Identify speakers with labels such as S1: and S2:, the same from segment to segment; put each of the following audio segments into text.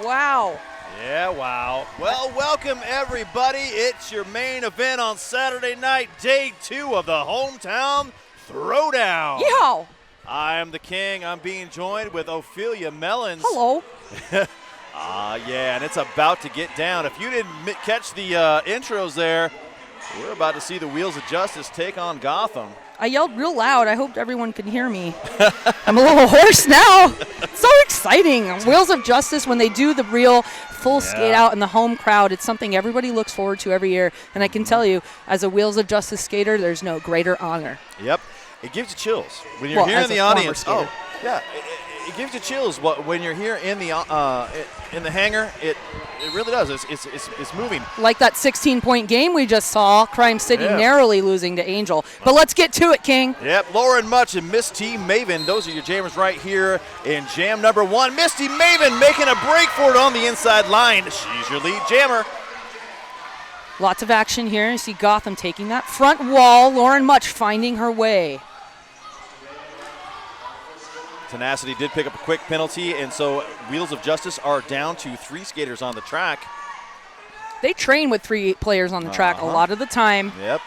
S1: Wow.
S2: Yeah, wow. Well, welcome everybody. It's your main event on Saturday night, day 2 of the Hometown Throwdown.
S1: Yeehaw.
S2: I am the king. I'm being joined with Ophelia Mellons.
S1: Hello.
S2: Yeah, and it's about to get down. If you didn't catch the intros there, we're about to see the Wheels of Justice take on Gotham.
S1: I yelled real loud. I hope everyone can hear me. I'm a little hoarse now. It's so exciting. Wheels of Justice, when they do the real full skate out in the home crowd, it's something everybody looks forward to every year. And I can tell you, as a Wheels of Justice skater, there's no greater honor.
S2: Yep. It gives you chills. When you're here in the audience. Oh, yeah. It gives you chills when you're here in the hangar. It really does. It's moving.
S1: Like that 16-point game we just saw, Crime City narrowly losing to Angel. But let's get to it, King.
S2: Yep, Lauren Much and Miss T Maven. Those are your jammers right here in jam number 1. Misty Maven making a break for it on the inside line. She's your lead jammer.
S1: Lots of action here. You see Gotham taking that front wall. Lauren Much finding her way.
S2: Tenacity did pick up a quick penalty, and so Wheels of Justice are down to 3 skaters on the track.
S1: They train with 3 players on the track a lot of the time.
S2: Yep.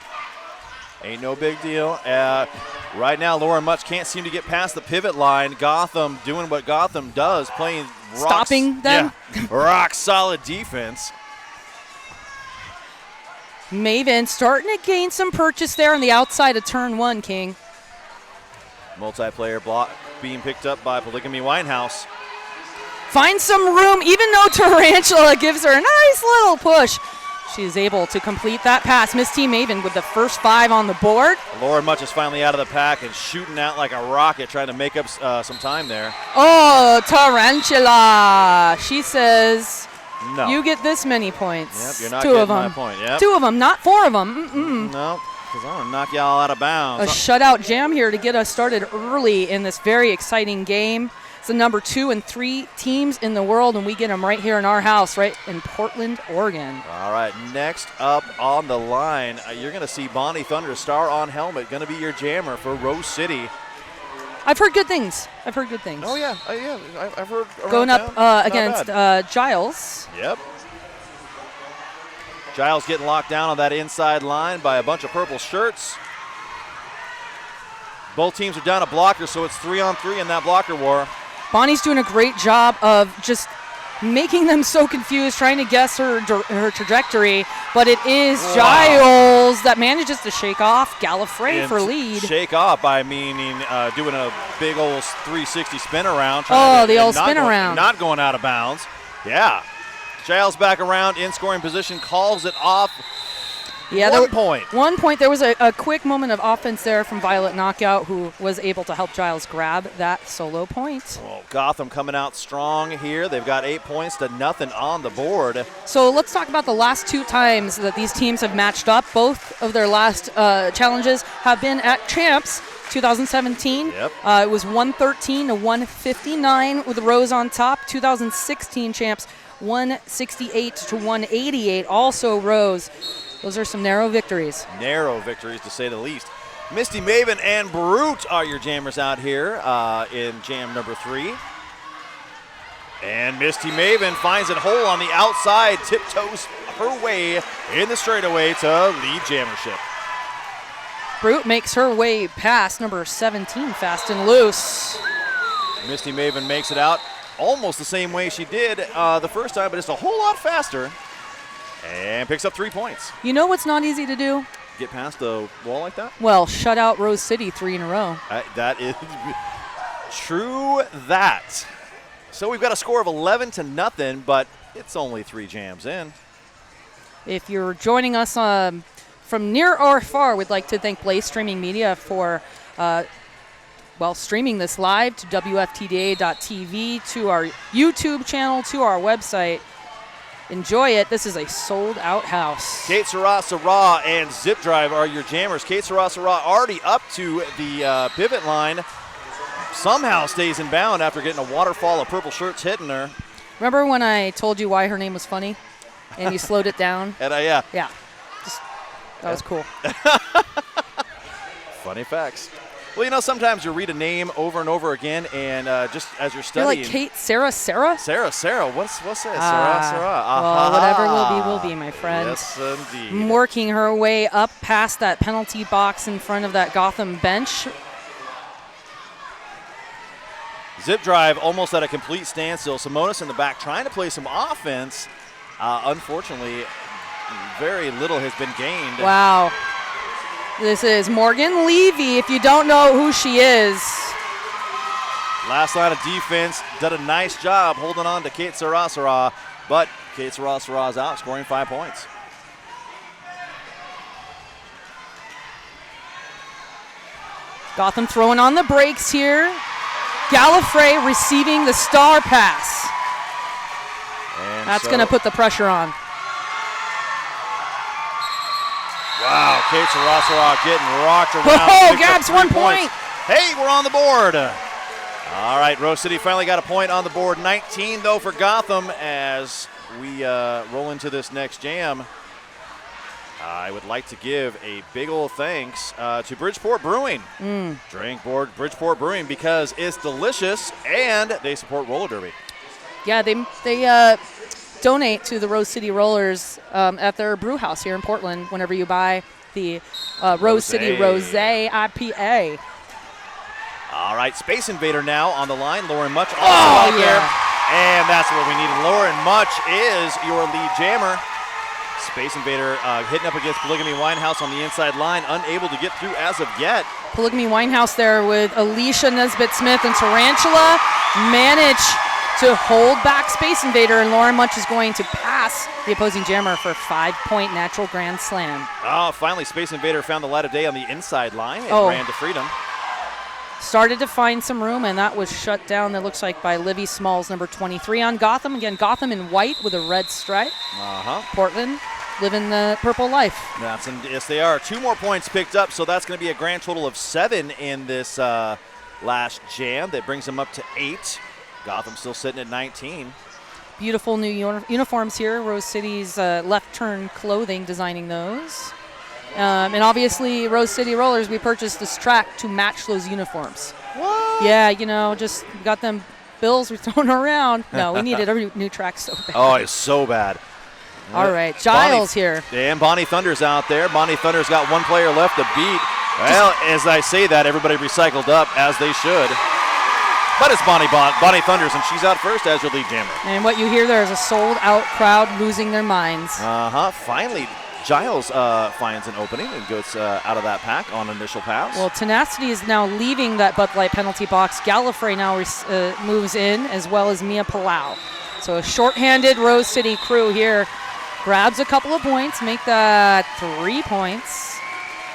S2: Ain't no big deal. Right now, Lauren Much can't seem to get past the pivot line. Gotham doing what Gotham does, playing
S1: stopping them.
S2: Yeah, rock solid defense.
S1: Maven starting to gain some purchase there on the outside of turn 1, King.
S2: Multiplayer block being picked up by Polygamy Winehouse.
S1: Finds some room, even though Tarantula gives her a nice little push. She is able to complete that pass. Miss T Maven with the first 5 on the board.
S2: Lauren Much is finally out of the pack and shooting out like a rocket, trying to make up some time there.
S1: Oh, Tarantula. She says,
S2: no.
S1: You get this many points.
S2: Yep, you're not
S1: 2
S2: getting
S1: of them.
S2: my point. Yep.
S1: 2 of them, not 4 of them.
S2: No, because I'm going to knock y'all out of bounds.
S1: A shutout jam here to get us started early in this very exciting game. It's the number 2 and 3 teams in the world, and we get them right here in our house, right in Portland, Oregon.
S2: All right, next up on the line, you're going to see Bonnie Thunder, star on helmet, going to be your jammer for Rose City.
S1: I've heard good things.
S2: Oh, yeah. I've heard
S1: going up against Giles.
S2: Yep. Giles getting locked down on that inside line by a bunch of purple shirts. Both teams are down a blocker, so it's 3-on-3 in that blocker war.
S1: Bonnie's doing a great job of just making them so confused, trying to guess her trajectory, but it is Giles that manages to shake off Gallifrey for lead.
S2: Shake off by meaning doing a big old 360 spin around.
S1: The old spin around.
S2: Not going out of bounds. Yeah. Giles back around in scoring position, calls it off.
S1: Yeah,
S2: 1 point.
S1: 1 point. There was a quick moment of offense there from Violet Knockout, who was able to help Giles grab that solo point.
S2: Well, Gotham coming out strong here. They've got 8 points to nothing on the board.
S1: So let's talk about the last 2 times that these teams have matched up. Both of their last challenges have been at Champs 2017.
S2: Yep.
S1: It was 113 to 159 with Rose on top. 2016 Champs 168 to 188, also Rose. Those are some narrow victories.
S2: Narrow victories, to say the least. Misty Maven and Brute are your jammers out here in jam number 3. And Misty Maven finds it whole on the outside, tiptoes her way in the straightaway to lead jammership.
S1: Brute makes her way past number 17, Fast and Loose.
S2: Misty Maven makes it out almost the same way she did the first time, but just a whole lot faster. And picks up 3 points.
S1: You know what's not easy to do?
S2: Get past the wall like that?
S1: Well, shut out Rose City 3 in a row.
S2: That is true that. So we've got a score of 11 to nothing, but it's only 3 jams in. If
S1: you're joining us from near or far, we'd like to thank Blaze Streaming Media for streaming this live to WFTDA.tv, to our YouTube channel, to our website. Enjoy it. This is a sold-out house.
S2: Kate Sarah and Zip Drive are your jammers. Kate Sarah already up to the pivot line. Somehow stays in bound after getting a waterfall of purple shirts hitting her.
S1: Remember when I told you why her name was funny? And you slowed it down?
S2: And yeah.
S1: Yeah. That was cool.
S2: Funny facts. Well, you know, sometimes you read a name over and over again, and just as you're
S1: You're
S2: studying.
S1: like Kate, Sarah?
S2: Sarah. What's this? Sarah.
S1: Well, whatever will be, my friend.
S2: Yes, indeed.
S1: Working her way up past that penalty box in front of that Gotham bench.
S2: Zip drive almost at a complete standstill. Simonis in the back trying to play some offense. Unfortunately, very little has been gained.
S1: Wow. This is Morgan Levy, if you don't know who she is.
S2: Last line of defense did a nice job holding on to Kate Sarasara, but Kate Sarasara is out, scoring 5 points.
S1: Gotham throwing on the brakes here. Gallifrey receiving the star pass.
S2: And
S1: that's going to put the pressure on.
S2: Wow, Kate Sarasara getting rocked around.
S1: Oh, Gabs, 1 point.
S2: Hey, we're on the board. All right, Rose City finally got a point on the board. 19, though, for Gotham as we roll into this next jam. I would like to give a big old thanks to Bridgeport Brewing. Drink board Bridgeport Brewing because it's delicious and they support roller derby.
S1: Yeah, they donate to the Rose City Rollers at their brew house here in Portland whenever you buy the Rose City Rosé IPA.
S2: All right, Space Invader now on the line. Lauren Much also out there. And that's what we needed. Lauren Much is your lead jammer. Space Invader hitting up against Polygamy Winehouse on the inside line, unable to get through as of yet.
S1: Polygamy Winehouse there with Alicia Nesbitt-Smith and Tarantula manage to hold back Space Invader, and Lauren Much is going to pass the opposing jammer for a 5-point natural grand slam.
S2: Oh, finally Space Invader found the light of day on the inside line and ran to freedom.
S1: Started to find some room, and that was shut down, it looks like, by Livy Smalls, number 23 on Gotham. Again, Gotham in white with a red stripe. Portland living the purple life.
S2: Yes, they are. 2 more points picked up, so that's going to be a grand total of 7 in this last jam. That brings them up to 8. Gotham still sitting at 19.
S1: Beautiful new uniforms here. Rose City's Left Turn Clothing designing those. And obviously, Rose City Rollers, we purchased this track to match those uniforms.
S2: What?
S1: Yeah, you know, just got them bills we're throwing around. No, we needed a new track so bad.
S2: Oh, it's so bad.
S1: All right, Giles here.
S2: And Bonnie Thunder's out there. Bonnie Thunder's got 1 player left to beat. Well, as I say that, everybody recycled up, as they should. But it's Bonnie Thunders, and she's out first as your lead jammer.
S1: And what you hear there is a sold-out crowd losing their minds.
S2: Finally, Giles finds an opening and goes out of that pack on initial pass.
S1: Well, Tenacity is now leaving that Bud Light penalty box. Gallifrey now moves in, as well as Mia Palau. So a shorthanded Rose City crew here grabs a couple of points, make that 3 points.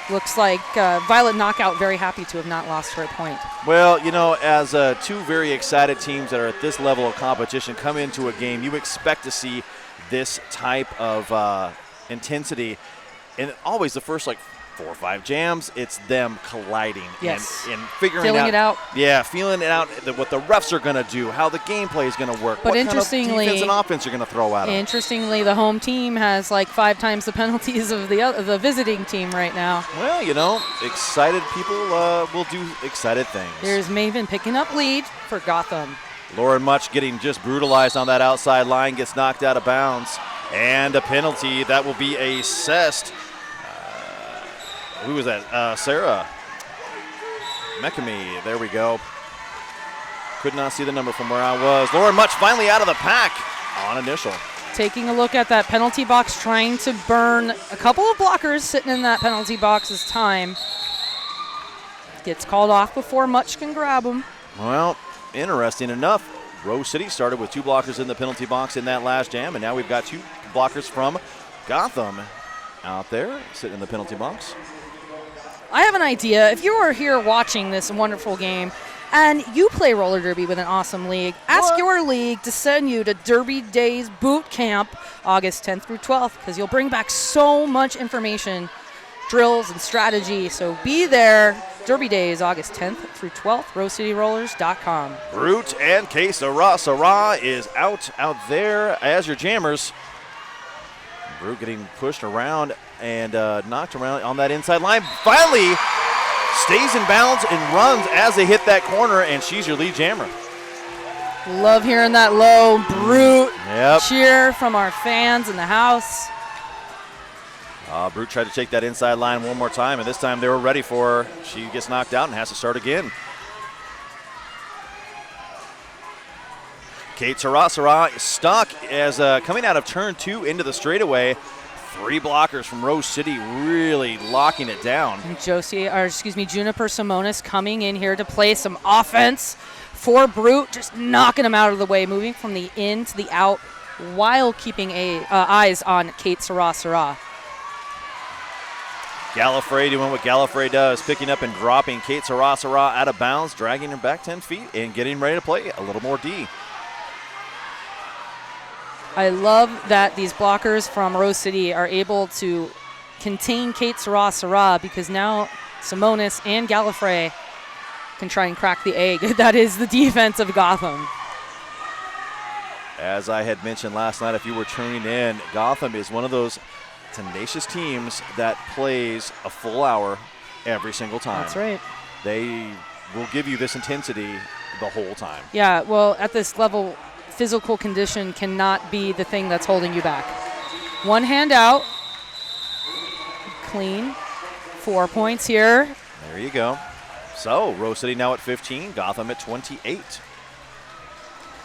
S1: Looks like Violet Knockout very happy to have not lost her point.
S2: Well, you know, as 2 very excited teams that are at this level of competition come into a game, you expect to see this type of intensity. And always the first, 4 or 5 jams, it's them colliding and feeling it out. Yeah, feeling it out, what the refs are going to do, how the gameplay is going to work,
S1: but
S2: what kind of defense and offense you're going to throw at them.
S1: Interestingly, the home team has 5 times the penalties of the visiting team right now.
S2: Well, you know, excited people will do excited things.
S1: There's Maven picking up lead for Gotham.
S2: Lauren Much getting just brutalized on that outside line, gets knocked out of bounds. And a penalty. That will be assessed. Who was that? Sarah Mekami. There we go. Could not see the number from where I was. Lauren Much finally out of the pack on initial.
S1: Taking a look at that penalty box, trying to burn a couple of blockers sitting in that penalty box as time. Gets called off before Much can grab them.
S2: Well, interesting enough, Rose City started with 2 blockers in the penalty box in that last jam, and now we've got 2 blockers from Gotham out there sitting in the penalty box.
S1: I have an idea. If you are here watching this wonderful game and you play roller derby with an awesome league, ask your league to send you to Derby Days Boot Camp August 10th through 12th, because you'll bring back so much information, drills, and strategy. So be there. Derby Days August 10th through 12th, RoseCityRollers.com.
S2: Brute and Que Sera is out there as your jammers. Brute getting pushed around and knocked around on that inside line. Finally stays in bounds and runs as they hit that corner, and she's your lead jammer.
S1: Love hearing that low, brute
S2: Yep.
S1: cheer from our fans in the house.
S2: Brute tried to take that inside line one more time, and this time they were ready for her. She gets knocked out and has to start again. Kate Sarasara stuck as coming out of turn 2 into the straightaway. 3 blockers from Rose City really locking it down.
S1: And Juniper Simonis coming in here to play some offense for Brute, just knocking him out of the way, moving from the in to the out while keeping eyes on Kate Sarasara.
S2: Gallifrey doing what Gallifrey does, picking up and dropping Kate Sarasara out of bounds, dragging her back 10 feet and getting ready to play a little more D.
S1: I love that these blockers from Rose City are able to contain Kate Sarasara because now Simonis and Gallifrey can try and crack the egg. That is the defense of Gotham.
S2: As I had mentioned last night, if you were tuning in, Gotham is one of those tenacious teams that plays a full hour every single time.
S1: That's right.
S2: They will give you this intensity the whole time.
S1: Yeah, well, at this level, physical condition cannot be the thing that's holding you back. One hand out. Clean. 4 points here.
S2: There you go. So, Rose City now at 15, Gotham at 28.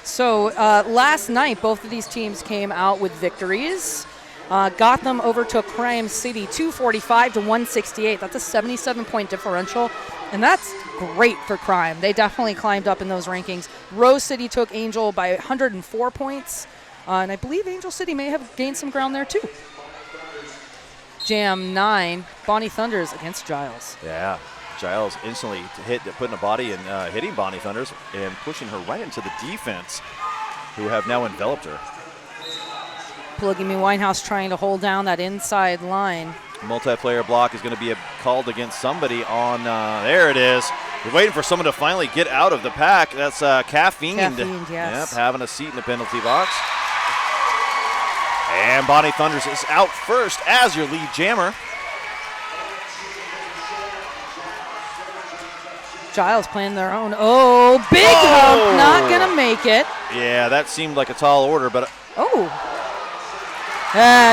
S1: So, last night, both of these teams came out with victories. Gotham overtook Crime City 245 to 168. That's a 77-point differential, and that's great for Crime. They definitely climbed up in those rankings. Rose City took Angel by 104 points, and I believe Angel City may have gained some ground there too. Jam 9, Bonnie Thunders against Giles.
S2: Yeah, Giles instantly putting a body and hitting Bonnie Thunders and pushing her right into the defense, who have now enveloped her.
S1: Polygamy Winehouse trying to hold down that inside line.
S2: Multiplayer block is going to be called against somebody on, there it is. We're waiting for someone to finally get out of the pack. That's Caffeine.
S1: Caffeine, yes.
S2: Yep, having a seat in the penalty box. And Bonnie Thunders is out first as your lead jammer.
S1: Giles playing their own. Oh, big hump, not going to make it.
S2: Yeah, that seemed like a tall order, but...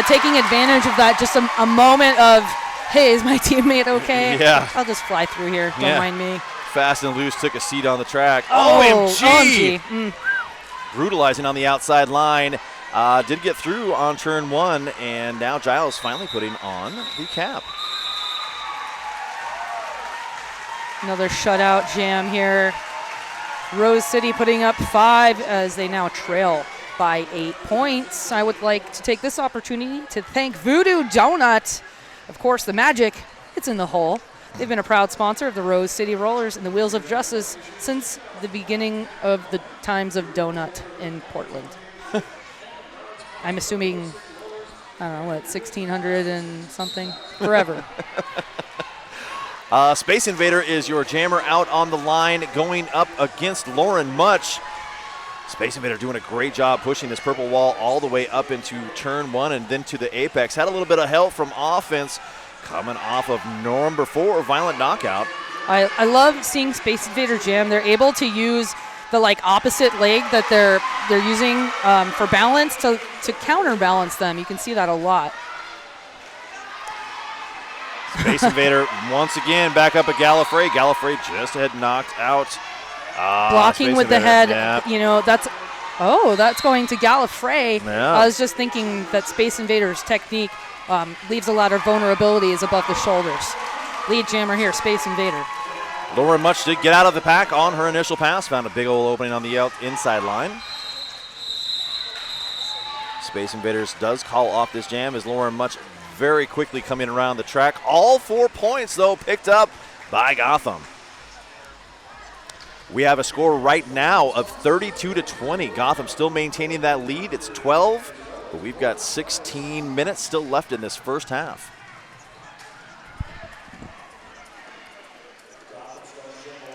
S1: Taking advantage of that, just a moment of, hey, is my teammate okay?
S2: Yeah.
S1: I'll just fly through here. Don't mind me.
S2: Fast and Loose took a seat on the track.
S1: OMG.
S2: Brutalizing on the outside line. Did get through on turn 1, and now Giles finally putting on the cap.
S1: Another shutout jam here. Rose City putting up 5 as they now trail by 8 points. I would like to take this opportunity to thank Voodoo Donut. Of course, the magic, it's in the hole. They've been a proud sponsor of the Rose City Rollers and the Wheels of Justice since the beginning of the times of Donut in Portland. I'm assuming, I don't know, 1600 and something? Forever.
S2: Space Invader is your jammer out on the line, going up against Lauren Much. Space Invader doing a great job pushing this purple wall all the way up into turn 1 and then to the apex. Had a little bit of help from offense coming off of number 4, Violent Knockout.
S1: I love seeing Space Invader jam. They're able to use the opposite leg that they're using for balance to counterbalance them. You can see that a lot.
S2: Space Invader once again back up at Gallifrey. Gallifrey just had knocked out.
S1: Blocking
S2: Space
S1: with the
S2: Invader,
S1: head,
S2: yeah.
S1: That's going to Gallifrey.
S2: Yeah.
S1: I was just thinking that Space Invader's technique leaves a lot of vulnerabilities above the shoulders. Lead jammer here, Space Invader.
S2: Lauren Much did get out of the pack on her initial pass, found a big old opening on the inside line. Space Invaders does call off this jam as Lauren Much very quickly coming around the track. All 4 points, though, picked up by Gotham. We have a score right now of 32-20. Gotham still maintaining that lead. It's 12, but we've got 16 minutes still left in this first half.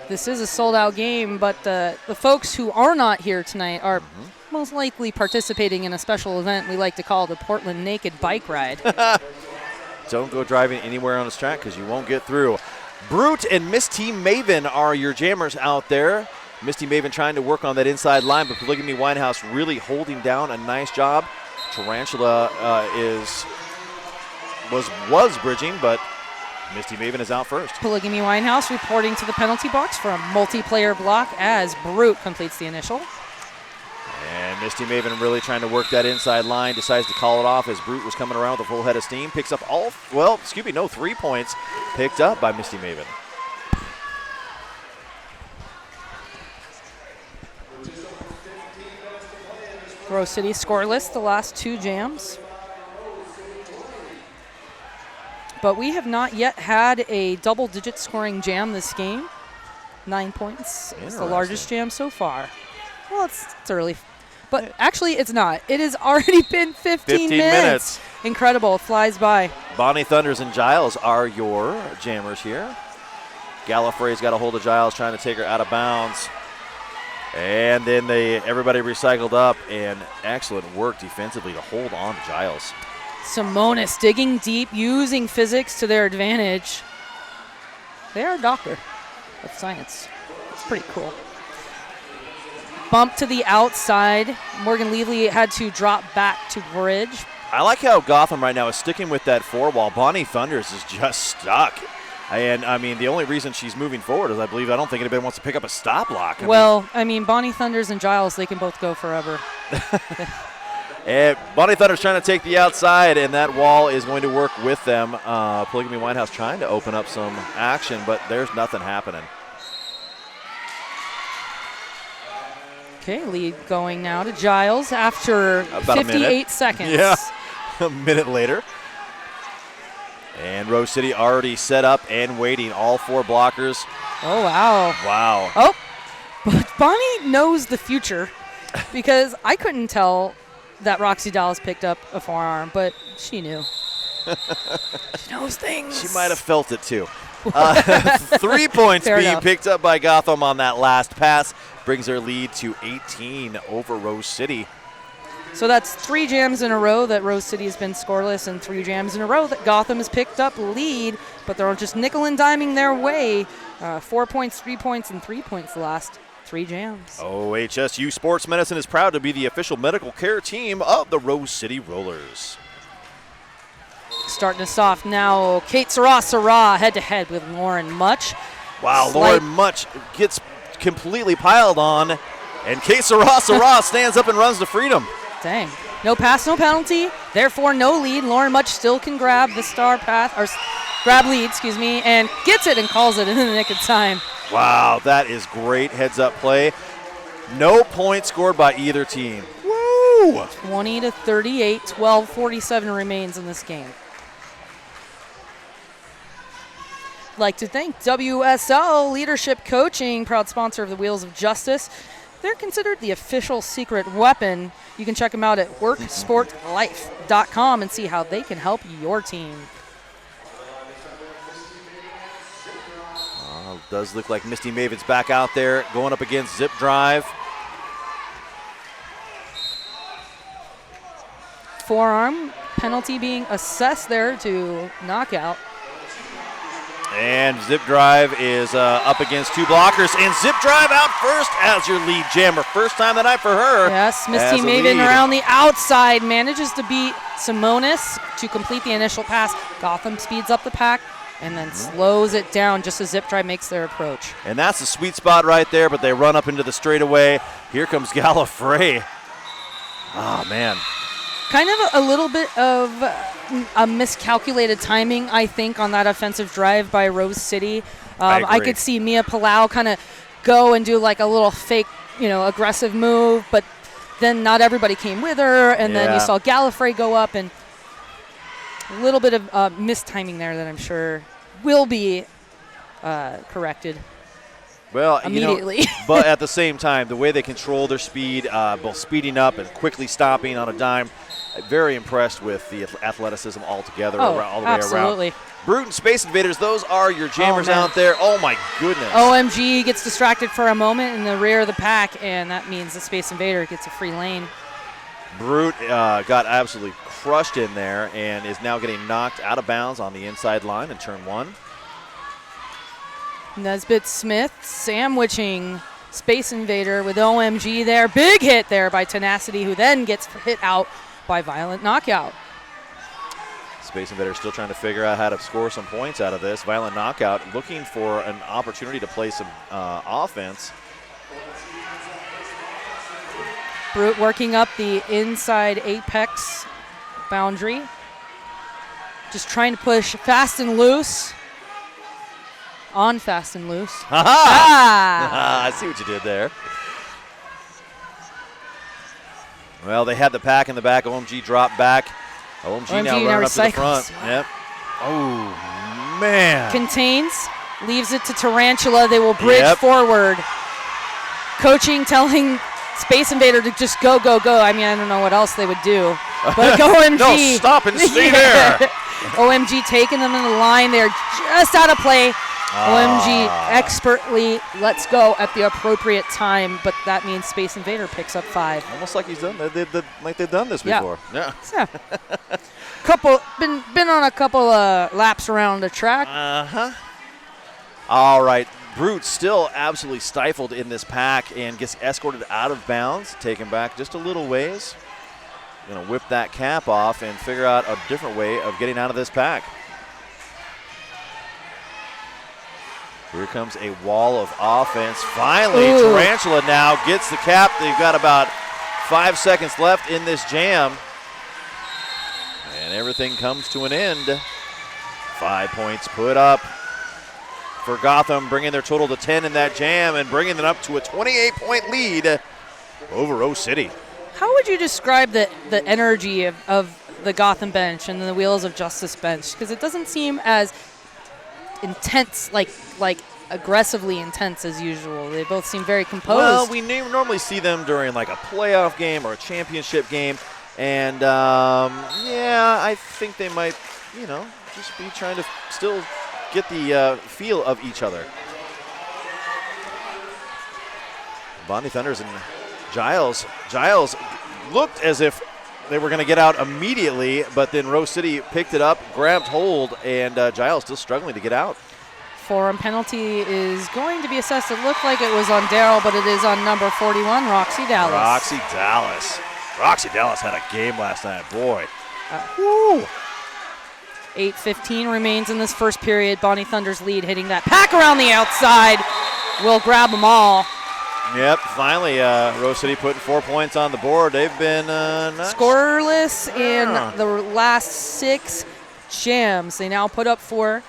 S1: This is a sold-out game, but the folks who are not here tonight are most likely participating in a special event we like to call the Portland Naked Bike Ride.
S2: Don't go driving anywhere on this track because you won't get through. Brute and Misty Maven are your jammers out there. Misty Maven trying to work on that inside line, but Polygamy Winehouse really holding down a nice job. Tarantula was bridging, but Misty Maven is out first.
S1: Polygamy Winehouse reporting to the penalty box for a multiplayer block as Brute completes the initial.
S2: And Misty Maven really trying to work that inside line, decides to call it off as Brute was coming around with a full head of steam. Picks up 3 points picked up by Misty Maven.
S1: Rose City scoreless the last 2 jams. But we have not yet had a double-digit scoring jam this game. 9 points. It's the largest jam so far. Well, it's early. But actually, it's not. It has already been 15 minutes. Incredible. It flies by.
S2: Bonnie Thunders and Giles are your jammers here. Gallifrey's got a hold of Giles, trying to take her out of bounds. And then everybody recycled up, and excellent work defensively to hold on to Giles.
S1: Simonis digging deep, using physics to their advantage. They are a doctor of science. It's pretty cool. Bump to the outside. Morgan Levely had to drop back to bridge.
S2: I like how Gotham right now is sticking with that 4 while Bonnie Thunders is just stuck. And, I mean, the only reason she's moving forward is I don't think anybody wants to pick up a stop block.
S1: I mean, Bonnie Thunders and Giles, they can both go forever.
S2: And Bonnie Thunder's trying to take the outside, and that wall is going to work with them. Polygamy Winehouse trying to open up some action, but there's nothing happening.
S1: Okay, lead going now to Giles after
S2: about
S1: 58 seconds.
S2: Yeah, a minute later. And Rose City already set up and waiting, all 4 blockers.
S1: Oh, wow.
S2: Wow.
S1: Oh, but Bonnie knows the future because I couldn't tell that Roxy Dallas picked up a forearm, but she knew. She knows things.
S2: She might have felt it too. 3 points
S1: Fair
S2: being
S1: enough.
S2: picked up by Gotham on that last pass. Brings their lead to 18 over Rose City.
S1: So that's 3 jams in a row that Rose City has been scoreless, and 3 jams in a row that Gotham has picked up lead, but they're just nickel and diming their way. 4 points, 3 points, and 3 points the last 3 jams.
S2: OHSU Sports Medicine is proud to be the official medical care team of the Rose City Rollers.
S1: Starting us off now, Kate Sarah head-to-head with Lauren Much.
S2: Wow, Lauren Much gets completely piled on, and Kate Sarah stands up and runs to freedom.
S1: Dang. No pass, no penalty, therefore no lead. Lauren Much still can grab the star path, or grab lead, and gets it and calls it in the nick of time.
S2: Wow, that is great heads-up play. No points scored by either team. Woo!
S1: 20-38, 12:47 remains in this game. I'd like to thank WSL Leadership Coaching, proud sponsor of the Wheels of Justice. They're considered the official secret weapon. You can check them out at worksportlife.com and see how they can help your team.
S2: Does look like Misty Maven's back out there going up against Zip Drive.
S1: Forearm penalty being assessed there to knockout.
S2: And Zip Drive is up against 2 blockers, and Zip Drive out first as your lead jammer. First time of the night for her.
S1: Yes, Misty Maven around the outside manages to beat Simonis to complete the initial pass. Gotham speeds up the pack and then slows it down just as Zip Drive makes their approach.
S2: And that's the sweet spot right there, but they run up into the straightaway. Here comes Gallifrey. Oh, man.
S1: Kind of a little bit of a miscalculated timing, I think, on that offensive drive by Rose City. I could see Mia Palau kind of go and do like a little fake, aggressive move, but then not everybody came with her, and then you saw Gallifrey go up, and a little bit of mistiming there that I'm sure will be corrected.
S2: Well,
S1: immediately.
S2: But at the same time, the way they control their speed, both speeding up and quickly stopping on a dime, very impressed with the athleticism altogether, all the way
S1: absolutely.
S2: around. Brute and Space Invaders, those are your jammers out there. Oh, my goodness.
S1: OMG gets distracted for a moment in the rear of the pack, and that means the Space Invader gets a free lane.
S2: Brute got absolutely crushed in there and is now getting knocked out of bounds on the inside line in turn 1.
S1: Nesbitt Smith sandwiching Space Invader with OMG there. Big hit there by Tenacity, who then gets hit out by Violent Knockout.
S2: Space Invader still trying to figure out how to score some points out of this. Violent Knockout looking for an opportunity to play some offense.
S1: Brute working up the inside apex boundary. Just trying to push fast and loose. On fast and loose.
S2: Ah! I see what you did there. Well, they had the pack in the back. OMG dropped back. OMG now running up to the front. Yep. Oh, man.
S1: Contains, leaves it to Tarantula. They will bridge forward. Coaching telling Space Invader to just go, go, go. I mean, I don't know what else they would do. But OMG.
S2: No, stop and stay there.
S1: OMG taking them in the line. They're just out of play. OMG expertly lets go at the appropriate time, but that means Space Invader picks up 5.
S2: Almost like he's done. Like they've done this before.
S1: Yeah. Been on a couple laps around the track.
S2: All right. Brute still absolutely stifled in this pack and gets escorted out of bounds, taken back just a little ways. Gonna whip that cap off and figure out a different way of getting out of this pack. Here comes a wall of offense. Finally, Tarantula now gets the cap. They've got about 5 seconds left in this jam. And everything comes to an end. 5 points put up for Gotham, bringing their total to 10 in that jam and bringing them up to a 28-point lead over O City.
S1: How would you describe the energy of the Gotham bench and the Wheels of Justice bench? Because it doesn't seem as intense, like aggressively intense as usual. They both seem very composed.
S2: Well, we normally see them during like a playoff game or a championship game, and I think they might, just be trying to still get the feel of each other. Bonnie Thunders and Giles looked as if they were going to get out immediately, but then Rose City picked it up, grabbed hold, and Giles still struggling to get out.
S1: Forearm penalty is going to be assessed. It looked like it was on Darryl, but it is on number 41, Roxy Dallas.
S2: Roxy Dallas had a game last night, boy.
S1: 8:15 remains in this first period. Bonnie Thunder's lead, hitting that pack around the outside. Will grab them all.
S2: Yep, finally Rose City putting 4 points on the board. They've been
S1: scoreless in the last 6 jams. They now put up 4.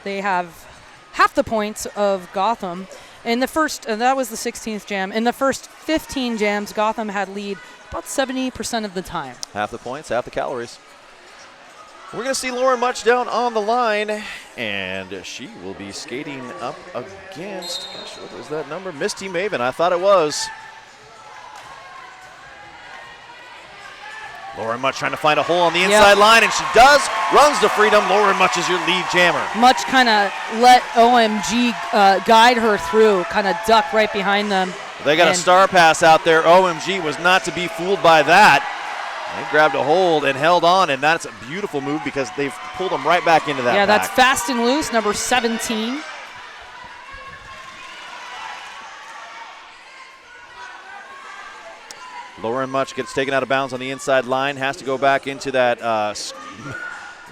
S1: They have half the points of Gotham. In the first, that was the 16th jam. In the first 15 jams, Gotham had lead about 70% of the time.
S2: Half the points, half the calories. We're going to see Lauren Much down on the line, and she will be skating up against, what was that number? Misty Maven, I thought it was. Lauren Much trying to find a hole on the inside line, and she does. Runs to freedom. Lauren Much is your lead jammer.
S1: Much kind of let OMG guide her through, kind of duck right behind them.
S2: They got a star pass out there. OMG was not to be fooled by that. They grabbed a hold and held on, and that's a beautiful move because they've pulled them right back into that pack.
S1: That's fast and loose, number 17.
S2: Lauren Much gets taken out of bounds on the inside line, has to go back into that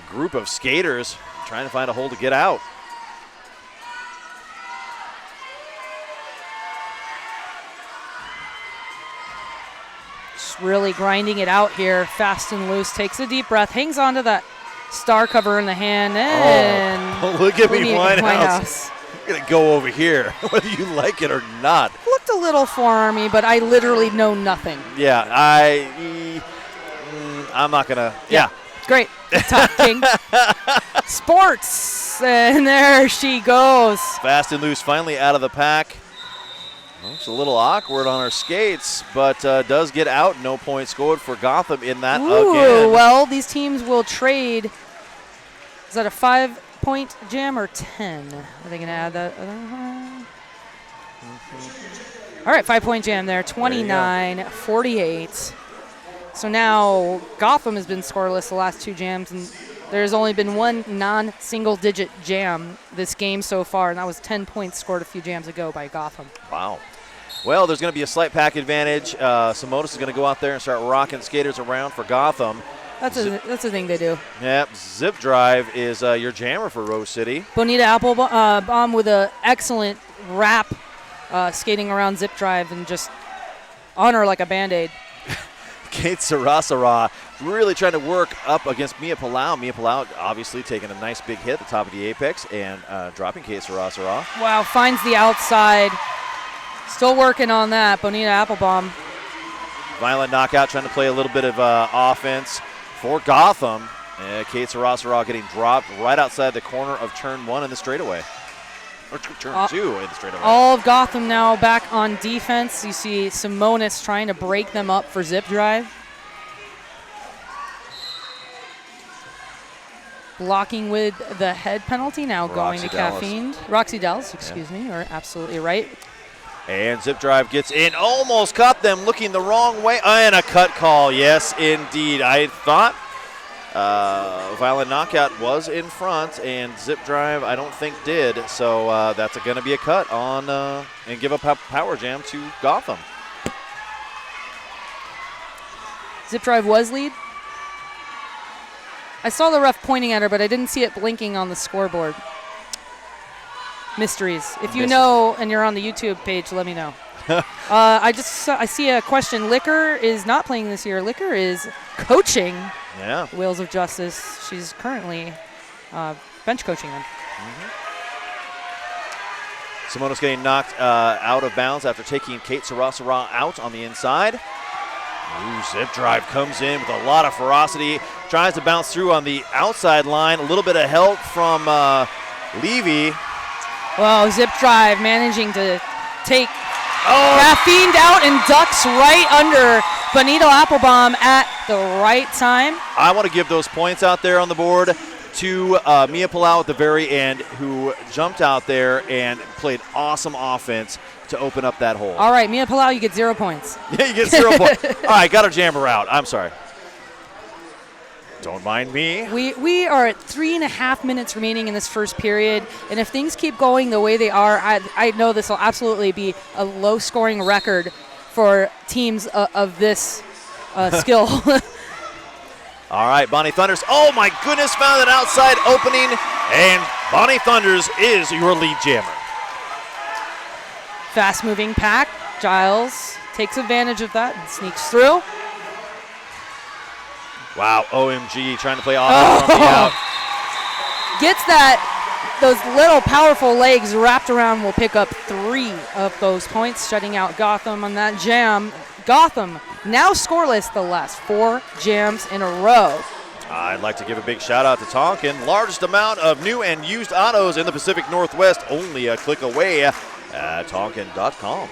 S2: group of skaters, trying to find a hole to get out.
S1: Just really grinding it out here, fast and loose, takes a deep breath, hangs on to that star cover in the hand, and
S2: look at me, Winehouse. I'm going to go over here, whether you like it or not.
S1: Looked a little forearmy, but I literally know nothing.
S2: Yeah, I'm not going to,
S1: Great. Top King. Sports. And there she goes.
S2: Fast and loose, finally out of the pack. Well, it's a little awkward on her skates, but does get out. No point scored for Gotham in that again.
S1: Well, these teams will trade. Is that a 5-point jam or 10? Are they going to add that? All right, 5-point jam there. 29-48. So now Gotham has been scoreless the last 2 jams, and There's only been one non-single-digit jam this game so far, and that was 10 points scored a few jams ago by Gotham.
S2: Wow. Well, there's going to be a slight pack advantage. Simonis is going to go out there and start rocking skaters around for Gotham.
S1: That's a thing they do.
S2: Yep, Zip Drive is your jammer for Rose City.
S1: Bonita Applebaum with an excellent wrap skating around Zip Drive and just on her like a Band-Aid.
S2: Kate Sarasara really trying to work up against Mia Palau. Mia Palau obviously taking a nice big hit at the top of the apex and dropping Kate Sarasara.
S1: Wow, finds the outside. Still working on that, Bonita Applebaum.
S2: Violent knockout, trying to play a little bit of offense for Gotham. Kate Sarasara getting dropped right outside the corner of turn 1 in the straightaway. Or turn 2 in the straightaway.
S1: All of Gotham now back on defense. You see Simonis trying to break them up for Zip Drive. Blocking with the head penalty now going to Caffeine. Roxy Dallas, excuse me, you're absolutely right.
S2: And Zip Drive gets in, almost caught them looking the wrong way. And a cut call, yes, indeed. I thought Violent Knockout was in front, and Zip Drive I don't think did. So that's going to be a cut on and give a power jam to Gotham.
S1: Zip Drive was lead. I saw the ref pointing at her, but I didn't see it blinking on the scoreboard. Mysteries. If you know and you're on the YouTube page, let me know. I see a question. Liquor is not playing this year. Liquor is coaching Wheels of Justice. She's currently bench coaching them.
S2: Simonis getting knocked out of bounds after taking Kate Sarasara out on the inside. Ooh, Zip Drive comes in with a lot of ferocity. Tries to bounce through on the outside line. A little bit of help from Levy.
S1: Well, Zip Drive managing to take Caffeine out and ducks right under Bonita Applebaum at the right time.
S2: I want to give those points out there on the board to Mia Palau at the very end, who jumped out there and played awesome offense to open up that hole.
S1: All right, Mia Palau, you get 0 points.
S2: Yeah, you get 0 points. All right, got our jammer out. I'm sorry. Don't mind me.
S1: We are at 3.5 minutes remaining in this first period, and if things keep going the way they are, I know this will absolutely be a low-scoring record for teams of this skill.
S2: All right, Bonnie Thunders. Oh, my goodness, found an outside opening, and Bonnie Thunders is your lead jammer.
S1: Fast-moving pack. Giles takes advantage of that and sneaks through.
S2: Wow, OMG, trying to play offense from the out.
S1: Gets those little powerful legs wrapped around, will pick up 3 of those points, shutting out Gotham on that jam. Gotham now scoreless the last 4 jams in a row.
S2: I'd like to give a big shout out to Tonkin. Largest amount of new and used autos in the Pacific Northwest, only a click away at Tonkin.com.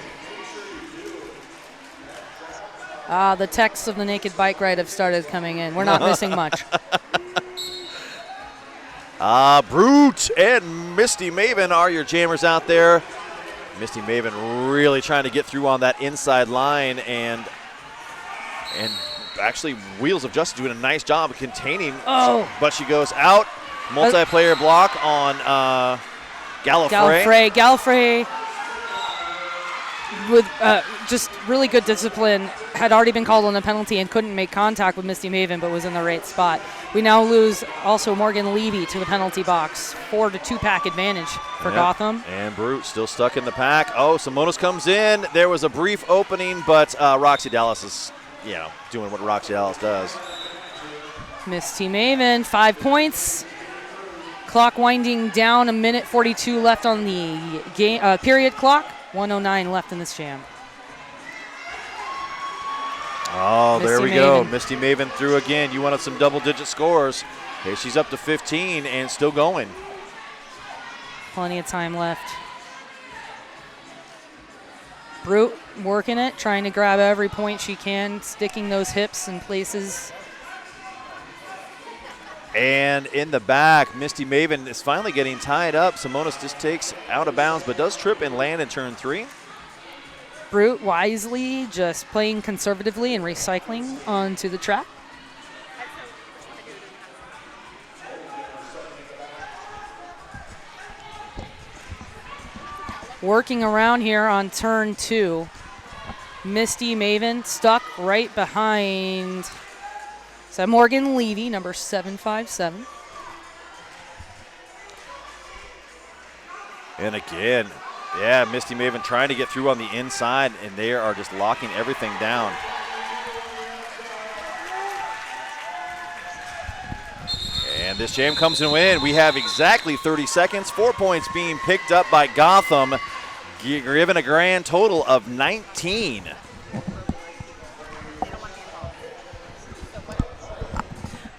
S1: The texts of the Naked Bike Ride have started coming in. We're not missing much.
S2: Brute and Misty Maven are your jammers out there. Misty Maven really trying to get through on that inside line, and actually Wheels of Justice doing a nice job of containing. But she goes out. Multiplayer block on Gallifrey.
S1: Gallifrey with just really good discipline, had already been called on a penalty and couldn't make contact with Misty Maven, but was in the right spot. We now lose also Morgan Levy to the penalty box. 4-2 pack advantage for Gotham. And
S2: Brute still stuck in the pack. Oh, Simonis comes in. There was a brief opening, but Roxy Dallas is, doing what Roxy Dallas does.
S1: Misty Maven, 5 points. Clock winding down, 1:42 left on the game period clock. 1:09 left in this jam.
S2: Oh, there we go. Misty Maven through again. You wanted some double-digit scores. Here she's up to 15 and still going.
S1: Plenty of time left. Brute working it, trying to grab every point she can, sticking those hips in places.
S2: And in the back, Misty Maven is finally getting tied up. Simonis just takes out of bounds, but does trip and land in turn 3.
S1: Brute wisely just playing conservatively and recycling onto the track. working around here on turn 2. Misty Maven stuck right behind. Is that Morgan Levy, number 757?
S2: And again, yeah, Misty Maven trying to get through on the inside, and they are just locking everything down. And this jam comes to an end. We have exactly 30 seconds. 4 points being picked up by Gotham, given a grand total of 19.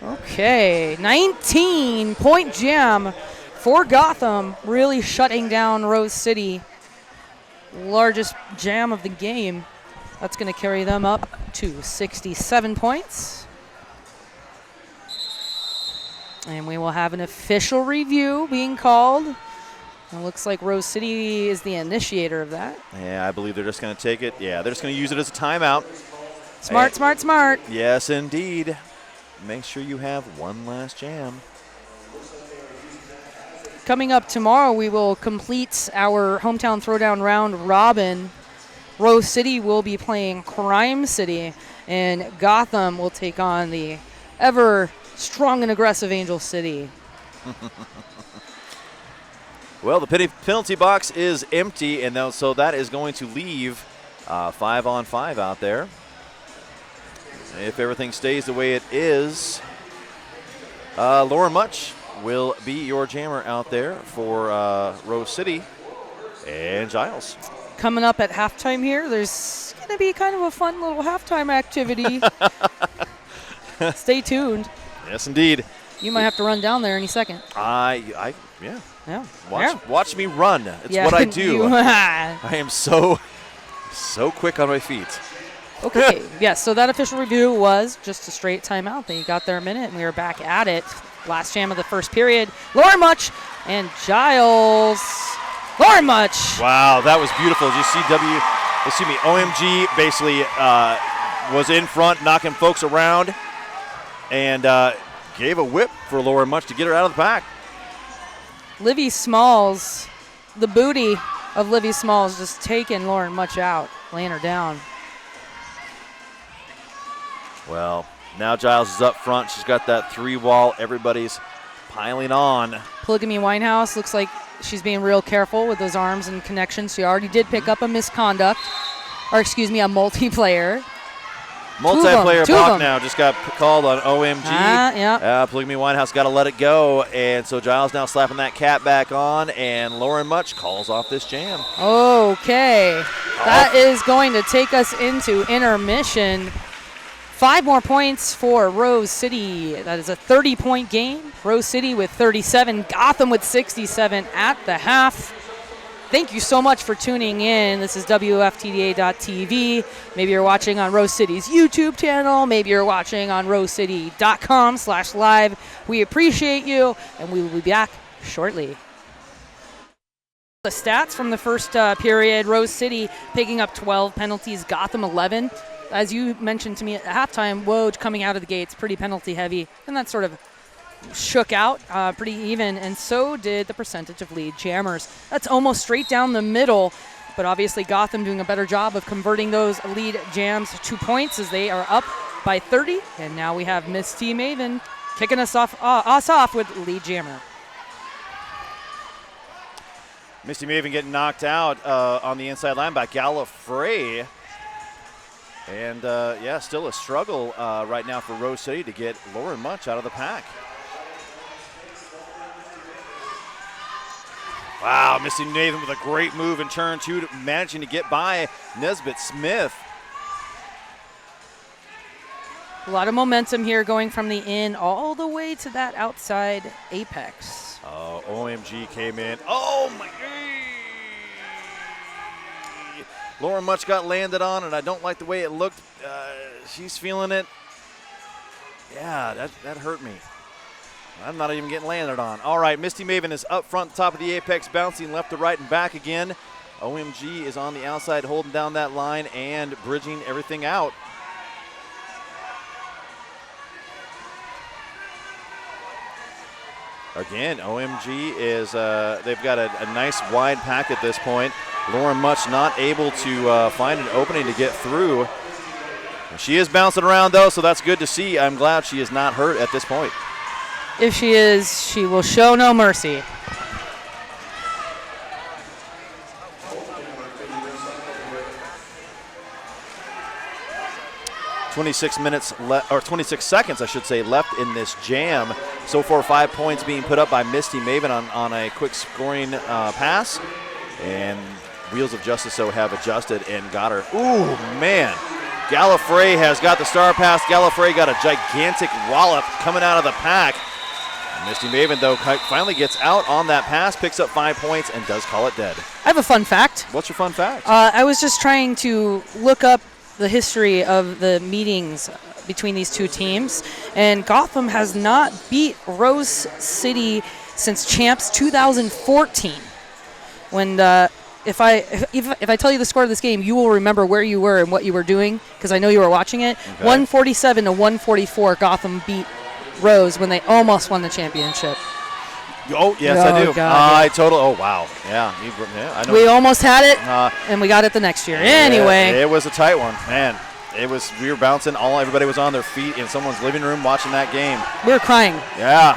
S1: Okay, 19-point jam for Gotham, really shutting down Rose City. Largest jam of the game. That's going to carry them up to 67 points. And we will have an official review being called. It looks like Rose City is the initiator of that.
S2: Yeah, I believe they're just going to take it. Yeah, they're just going to use it as a timeout.
S1: Smart, smart, smart.
S2: Yes, indeed. Make sure you have one last jam.
S1: Coming up tomorrow, we will complete our hometown throwdown round robin. Rose City will be playing Crime City, and Gotham will take on the ever strong and aggressive Angel City.
S2: Well, the penalty box is empty, and so that is going to leave 5-on-5 out there. If everything stays the way it is, Lauren Much will be your jammer out there for Rose City and Giles.
S1: Coming up at halftime here, there's going to be kind of a fun little halftime activity. Stay tuned.
S2: Yes, indeed.
S1: You might have to run down there any second.
S2: Yeah.
S1: Yeah.
S2: Watch me run. It's what I do. I am so quick on my feet.
S1: Okay, yes, so that official review was just a straight timeout. They got their minute, and we are back at it. Last jam of the first period. Lauren Much and Giles. Lauren Much.
S2: Wow, that was beautiful. Did you see OMG basically was in front, knocking folks around, and gave a whip for Lauren Much to get her out of the pack.
S1: Livy Smalls, the booty of Livy Smalls, just taking Lauren Much out, laying her down.
S2: Well, now Giles is up front. She's got that 3-wall. Everybody's piling on.
S1: Polygamy Winehouse looks like she's being real careful with those arms and connections. She already did pick up a multiplayer.
S2: Multiplayer block now just got called on OMG.
S1: Yeah.
S2: Polygamy Winehouse got to let it go. And so Giles now slapping that cap back on. And Lauren Much calls off this jam.
S1: Okay. That is going to take us into intermission. 5 more points for Rose City. That is a 30-point game. Rose City with 37, Gotham with 67 at the half. Thank you so much for tuning in. This is WFTDA.TV. Maybe you're watching on Rose City's YouTube channel. Maybe you're watching on rosecity.com/live. We appreciate you, and we will be back shortly. The stats from the first period, Rose City picking up 12 penalties, Gotham 11. As you mentioned to me at halftime, Woj coming out of the gates pretty penalty heavy, and that sort of shook out pretty even, and so did the percentage of lead jammers. That's almost straight down the middle, but obviously Gotham doing a better job of converting those lead jams to points as they are up by 30, and now we have Misty Maven kicking us off with lead jammer.
S2: Misty Maven getting knocked out on the inside line by G04. And, still a struggle right now for Rose City to get Lauren Much out of the pack. Wow, Misty Maven with a great move in turn 2, managing to get by Nesbitt Smith.
S1: A lot of momentum here going from the in all the way to that outside apex.
S2: Oh, OMG came in. Oh, my God. Lauren Much got landed on, and I don't like the way it looked. She's feeling it. Yeah, that hurt me. I'm not even getting landed on. All right, Misty Maven is up front, top of the apex, bouncing left to right and back again. OMG is on the outside, holding down that line and bridging everything out. Again, OMG is, they've got a nice wide pack at this point. Lauren Much not able to find an opening to get through. She is bouncing around, though, so that's good to see. I'm glad she is not hurt at this point.
S1: If she is, she will show no mercy.
S2: or 26 seconds, I should say, left in this jam. So far, 5 points being put up by Misty Maven on a quick scoring pass. And Wheels of Justice so have adjusted and got her. Ooh, man. Gallifrey has got the star pass. Gallifrey got a gigantic wallop coming out of the pack. Misty Maven, though, finally gets out on that pass, picks up 5 points, and does call it dead.
S1: I have a fun fact.
S2: What's your fun fact?
S1: I was just trying to look up the history of the meetings between these two teams, and Gotham has not beat Rose City since Champs 2014. When if I tell you the score of this game, you will remember where you were and what you were doing, because I know you were watching it. Okay. 147 to 144, Gotham beat Rose when they almost won the championship.
S2: Oh, yes, I do. Oh, wow. Yeah, I know.
S1: We almost had it, and we got it the next year. Anyway.
S2: It was a tight one. Man, we were bouncing. Everybody was on their feet in someone's living room watching that game.
S1: We were crying.
S2: Yeah.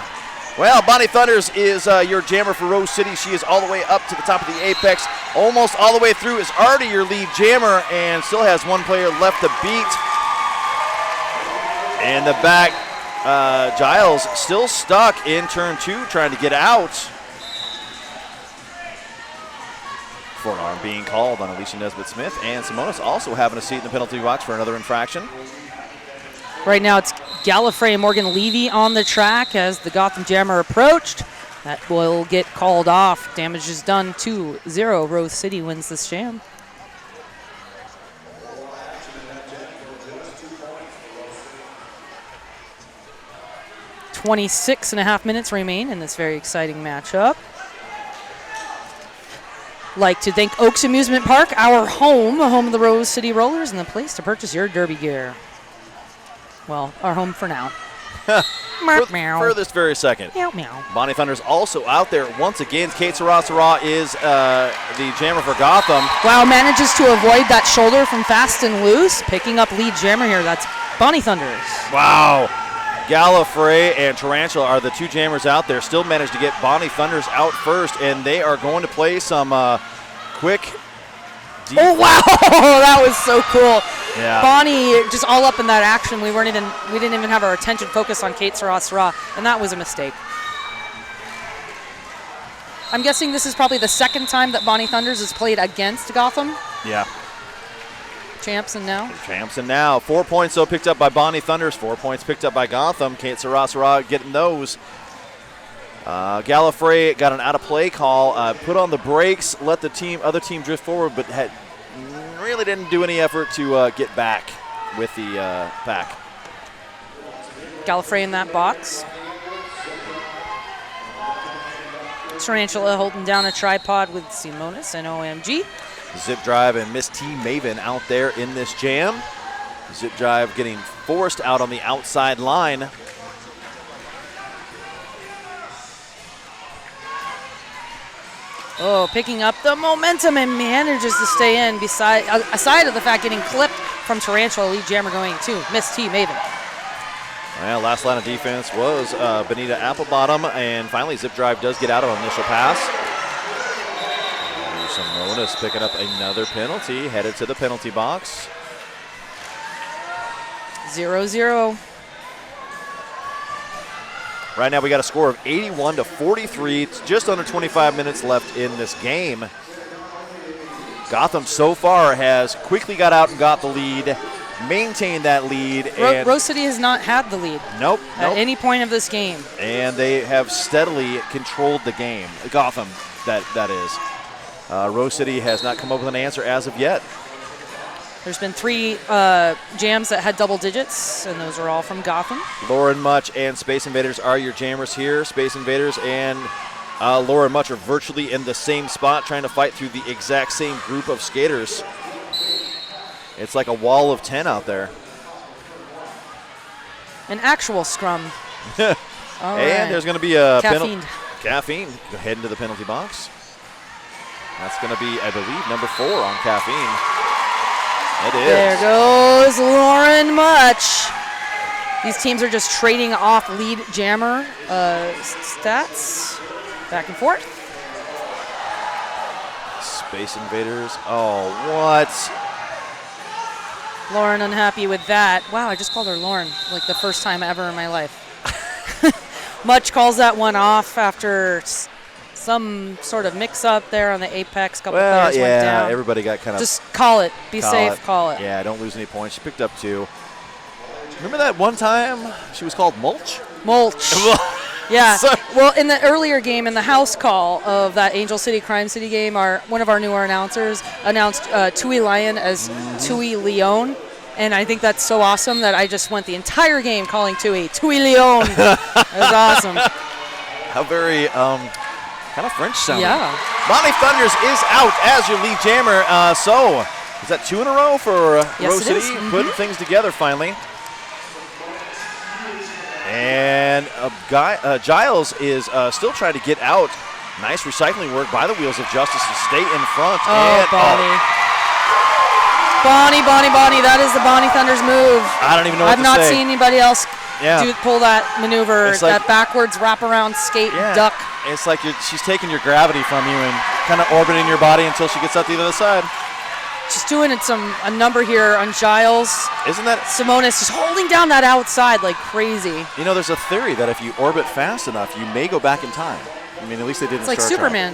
S2: Well, Bonnie Thunders is your jammer for Rose City. She is all the way up to the top of the apex, almost all the way through, is already your lead jammer, and still has one player left to beat. And the back, Giles still stuck in turn 2, trying to get out. For an arm being called on Alicia Nesbitt-Smith, and Simonis also having a seat in the penalty box for another infraction.
S1: Right now it's Gallifrey and Morgan Levy on the track as the Gotham Jammer approached. That will get called off. Damage is done 2-0. Rose City wins this jam. .26.5 minutes remain in this very exciting matchup. Like to thank Oaks Amusement Park, our home of the Rose City Rollers, and the place to purchase your derby gear. Well, our home for now.
S2: For this very second.
S1: Meow, meow.
S2: Bonnie Thunder's also out there once again. Kate Sarah is the jammer for Gotham.
S1: Wow, manages to avoid that shoulder from fast and loose. Picking up lead jammer here. That's Bonnie Thunders.
S2: Wow. Gallifrey and Tarantula are the two jammers out there. Still managed to get Bonnie Thunders out first, and they are going to play some quick defense.
S1: Oh, wow. That was so cool.
S2: Yeah.
S1: Bonnie just all up in that action. We didn't even have our attention focused on Kate Sarah, and that was a mistake. I'm guessing this is probably the second time that Bonnie Thunders has played against Gotham.
S2: Yeah.
S1: Champs and now.
S2: 4 points, though, picked up by Bonnie Thunders. 4 points picked up by Gotham. Kate Sarah getting those. Gallifrey got an out-of-play call. Put on the brakes, let the other team drift forward, but really didn't do any effort to get back with the pack.
S1: Gallifrey in that box. Tarantula holding down a tripod with Simonis and OMG.
S2: Zip Drive and Miss T Maven out there in this jam. Zip Drive getting forced out on the outside line.
S1: Oh, picking up the momentum and manages to stay in aside of the fact getting clipped from Tarantula. Lead jammer going to Miss T Maven.
S2: Well, last line of defense was Benita Applebottom, and finally Zip Drive does get out on initial pass. Simonis picking up another penalty, headed to the penalty box.
S1: 0-0.
S2: Right now we got a score of 81-43. It's just under 25 minutes left in this game. Gotham so far has quickly got out and got the lead, maintained that lead. And
S1: Rose City has not had the lead.
S2: Nope.
S1: At any point of this game.
S2: And they have steadily controlled the game. Gotham, that is. Rose City has not come up with an answer as of yet.
S1: There's been 3 jams that had double digits, and those are all from Gotham.
S2: Lauren Much and Space Invaders are your jammers here. Space Invaders and Lauren Much are virtually in the same spot, trying to fight through the exact same group of skaters. It's like a wall of 10 out there.
S1: An actual scrum. All
S2: and
S1: right.
S2: there's going to be a
S1: Caffeine.
S2: Caffeine. Go ahead into the penalty box. That's going to be, I believe, number 4 on Caffeine. It is.
S1: There goes Lauren Much. These teams are just trading off lead jammer stats back and forth.
S2: Space Invaders. Oh, what?
S1: Lauren unhappy with that. Wow, I just called her Lauren like the first time ever in my life. Much calls that one off after some sort of mix-up there on the apex. Couple players went down.
S2: Everybody got kind of.
S1: Just call it. Be safe. Call it.
S2: Yeah, don't lose any points. She picked up 2. Remember that one time she was called Mulch?
S1: Mulch. Yeah. Well, in the earlier game, in the house call of that Angel City Crime City game, one of our newer announcers announced Tui Lion as Tui Leon. And I think that's so awesome that I just went the entire game calling Tui Leon. It was awesome.
S2: How very kind of French sounding.
S1: Yeah.
S2: Bonnie Thunders is out as your lead jammer. So is that 2 in a row for Rose City? Putting things together finally. And Giles is still trying to get out. Nice recycling work by the Wheels of Justice to stay in front.
S1: Oh, Bonnie. Bonnie. That is the Bonnie Thunders move.
S2: I don't even know what
S1: I've not seen anybody else pull that maneuver, like, that backwards wraparound skate duck.
S2: It's like she's taking your gravity from you and kind of orbiting your body until she gets out the other side.
S1: Just doing a number here on Giles.
S2: Isn't that?
S1: Simonis just holding down that outside like crazy.
S2: You know, there's a theory that if you orbit fast enough, you may go back in time. I mean, at least they did in
S1: It's like
S2: Star Trek.
S1: Superman.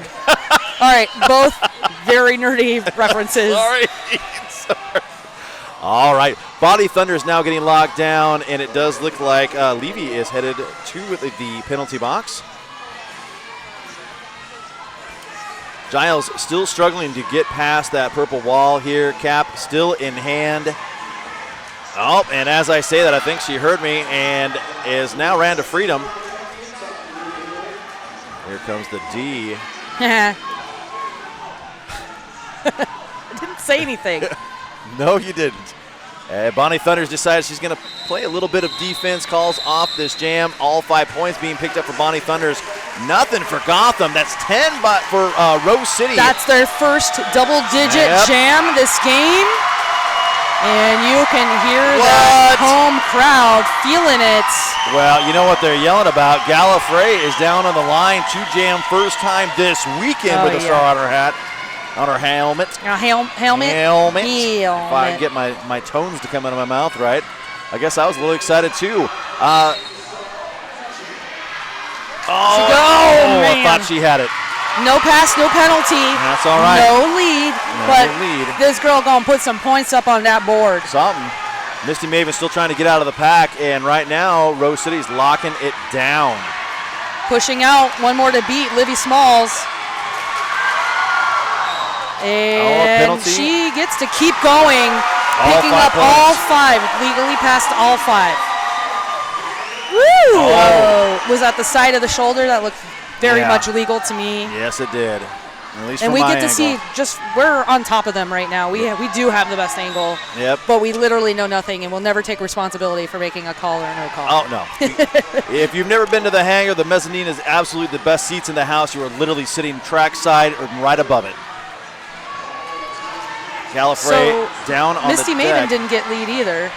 S1: All right, both very nerdy references.
S2: Sorry. All right, Bonnie Thunder is now getting locked down, and it does look like Levy is headed to the penalty box. Giles still struggling to get past that purple wall here. Cap still in hand. Oh, and as I say that, I think she heard me and is now ran to freedom. Here comes the D.
S1: I didn't say anything.
S2: No, you didn't. Bonnie Thunders decides she's going to play a little bit of defense, calls off this jam. All 5 points being picked up for Bonnie Thunders. Nothing for Gotham. That's 10 for Rose City.
S1: That's their first double-digit jam this game. And you can hear that home crowd feeling it.
S2: Well, you know what they're yelling about. Gallifrey is down on the line to jam first time this weekend with a star on her hat. On her helmet.
S1: Helmet.
S2: If I can get my tones to come out of my mouth right. I guess I was a little excited too.
S1: Man.
S2: I thought she had it.
S1: No pass, no penalty.
S2: That's all right.
S1: No lead. This girl gonna put some points up on that board.
S2: Something. Misty Maven still trying to get out of the pack, and right now Rose City's locking it down.
S1: Pushing out, one more to beat, Livy Smalls. And she gets to keep going, picking up all 5, legally past all 5. Woo! Oh. Was that the side of the shoulder? That looked very much legal to me.
S2: Yes, it did. At least
S1: and
S2: from
S1: we
S2: my
S1: get to
S2: angle.
S1: see we're on top of them right now. We do have the best angle.
S2: Yep.
S1: But we literally know nothing, and we'll never take responsibility for making a call or no call.
S2: Oh, no. If you've never been to the hangar, the mezzanine is absolutely the best seats in the house. You are literally sitting trackside or right above it. Gallifrey down on
S1: Misty
S2: the deck.
S1: Maven didn't get lead either.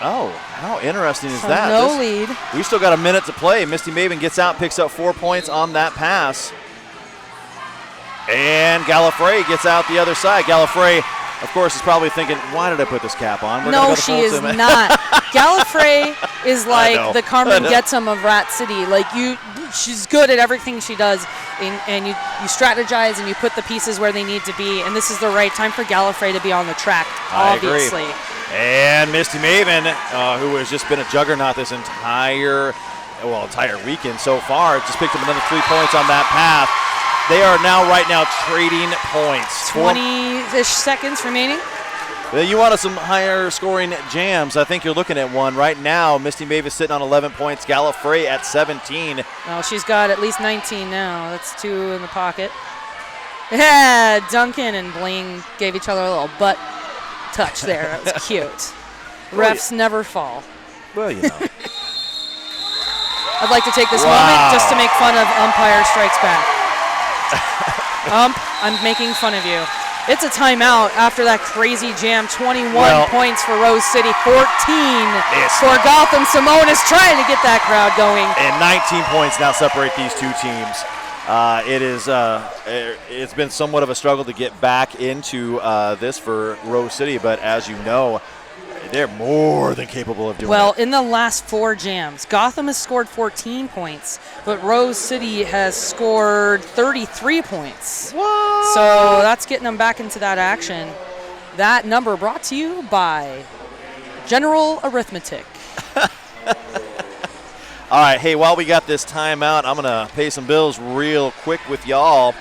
S2: Oh, how interesting is
S1: So
S2: that?
S1: no lead.
S2: We still got a minute to play. Misty Maven gets out, picks up 4 points on that pass. And Gallifrey gets out the other side. Gallifrey, of course, is probably thinking, why did I put this cap on?
S1: No, she is not. Gallifrey is like the Carmen Getsum of Rat City. Like she's good at everything she does, and you strategize and you put the pieces where they need to be. And this is the right time for Gallifrey to be on the track, obviously.
S2: I agree. And Misty Maven, who has just been a juggernaut this entire weekend so far, just picked up another 3 points on that path. They are right now trading points.
S1: 20-ish seconds remaining.
S2: You wanted some higher scoring jams. I think you're looking at one right now. Misty Maven sitting on 11 points. Gallifrey at 17.
S1: Oh, she's got at least 19 now. That's 2 in the pocket. Yeah, Duncan and Bling gave each other a little butt touch there. That was cute. Refs never fall.
S2: Well, you know.
S1: I'd like to take this moment just to make fun of umpire strikes back. I'm making fun of you. It's a timeout after that crazy jam. 21 points for Rose City, 14 for Gotham. Simone is trying to get that crowd going.
S2: And 19 points now separate these two teams. It's been somewhat of a struggle to get back into this for Rose City, but as you know, they're more than capable of doing it.
S1: Well, in the last 4 jams, Gotham has scored 14 points, but Rose City has scored 33 points.
S2: What?
S1: So that's getting them back into that action. That number brought to you by General Arithmetic.
S2: All right, hey, while we got this timeout, I'm going to pay some bills real quick with y'all.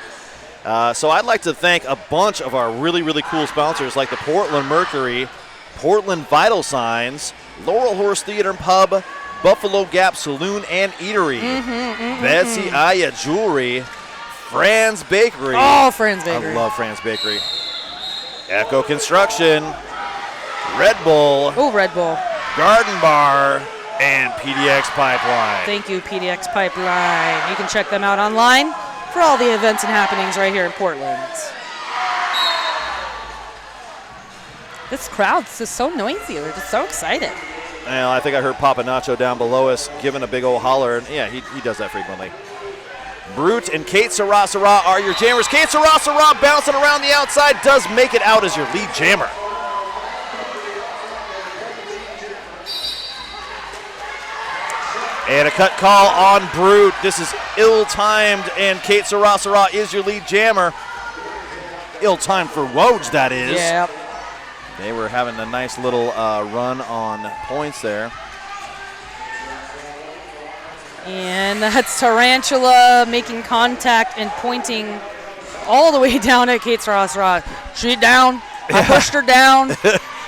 S2: So I'd like to thank a bunch of our really, really cool sponsors like the Portland Mercury, Portland Vital Signs, Laurel Horse Theater and Pub, Buffalo Gap Saloon and Eatery, Betsy Aya Jewelry, Fran's Bakery.
S1: Oh, Fran's Bakery.
S2: I love Fran's Bakery. Echo Construction, Red Bull.
S1: Oh, Red Bull.
S2: Garden Bar, and PDX Pipeline.
S1: Thank you, PDX Pipeline. You can check them out online for all the events and happenings right here in Portland. This crowd's just so noisy. They're just so excited.
S2: Well, I think I heard Papa Nacho down below us giving a big old holler. And yeah, he does that frequently. Brute and Kate Sarah are your jammers. Kate Sarah bouncing around the outside does make it out as your lead jammer. And a cut call on Brute. This is ill-timed, and Kate Sarah is your lead jammer. Ill-timed for Woj, that is.
S1: Yep.
S2: They were having a nice little run on points there.
S1: And that's Tarantula making contact and pointing all the way down at Kate Sarah. She's down. I pushed her down.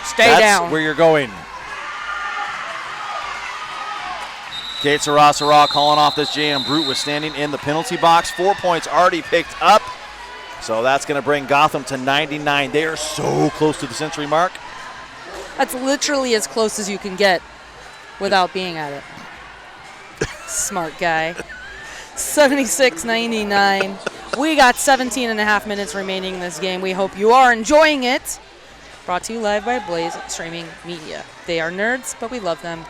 S1: Stay down.
S2: That's where you're going. Kate Sarah calling off this jam. Brute was standing in the penalty box. 4 points already picked up. So that's going to bring Gotham to 99. They are so close to the century mark.
S1: That's literally as close as you can get without being at it. Smart guy. 76-99. We got 17 and a half minutes remaining in this game. We hope you are enjoying it. Brought to you live by Blaze Streaming Media. They are nerds, but we love them.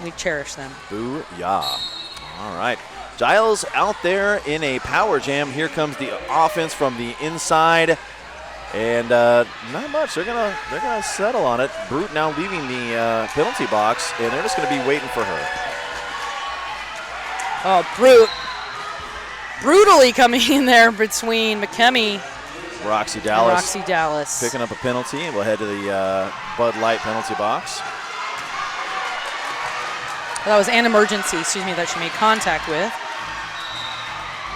S1: We cherish them.
S2: Booyah. All right. Giles out there in a power jam. Here comes the offense from the inside. And not much. They're gonna settle on it. Brute now leaving the penalty box, and they're just going to be waiting for her.
S1: Oh, Brute. Brutally coming in there between McKemie
S2: Roxy
S1: and
S2: Dallas.
S1: Roxy Dallas.
S2: Picking up a penalty, and we'll head to the Bud Light penalty box.
S1: That was an emergency, that she made contact with.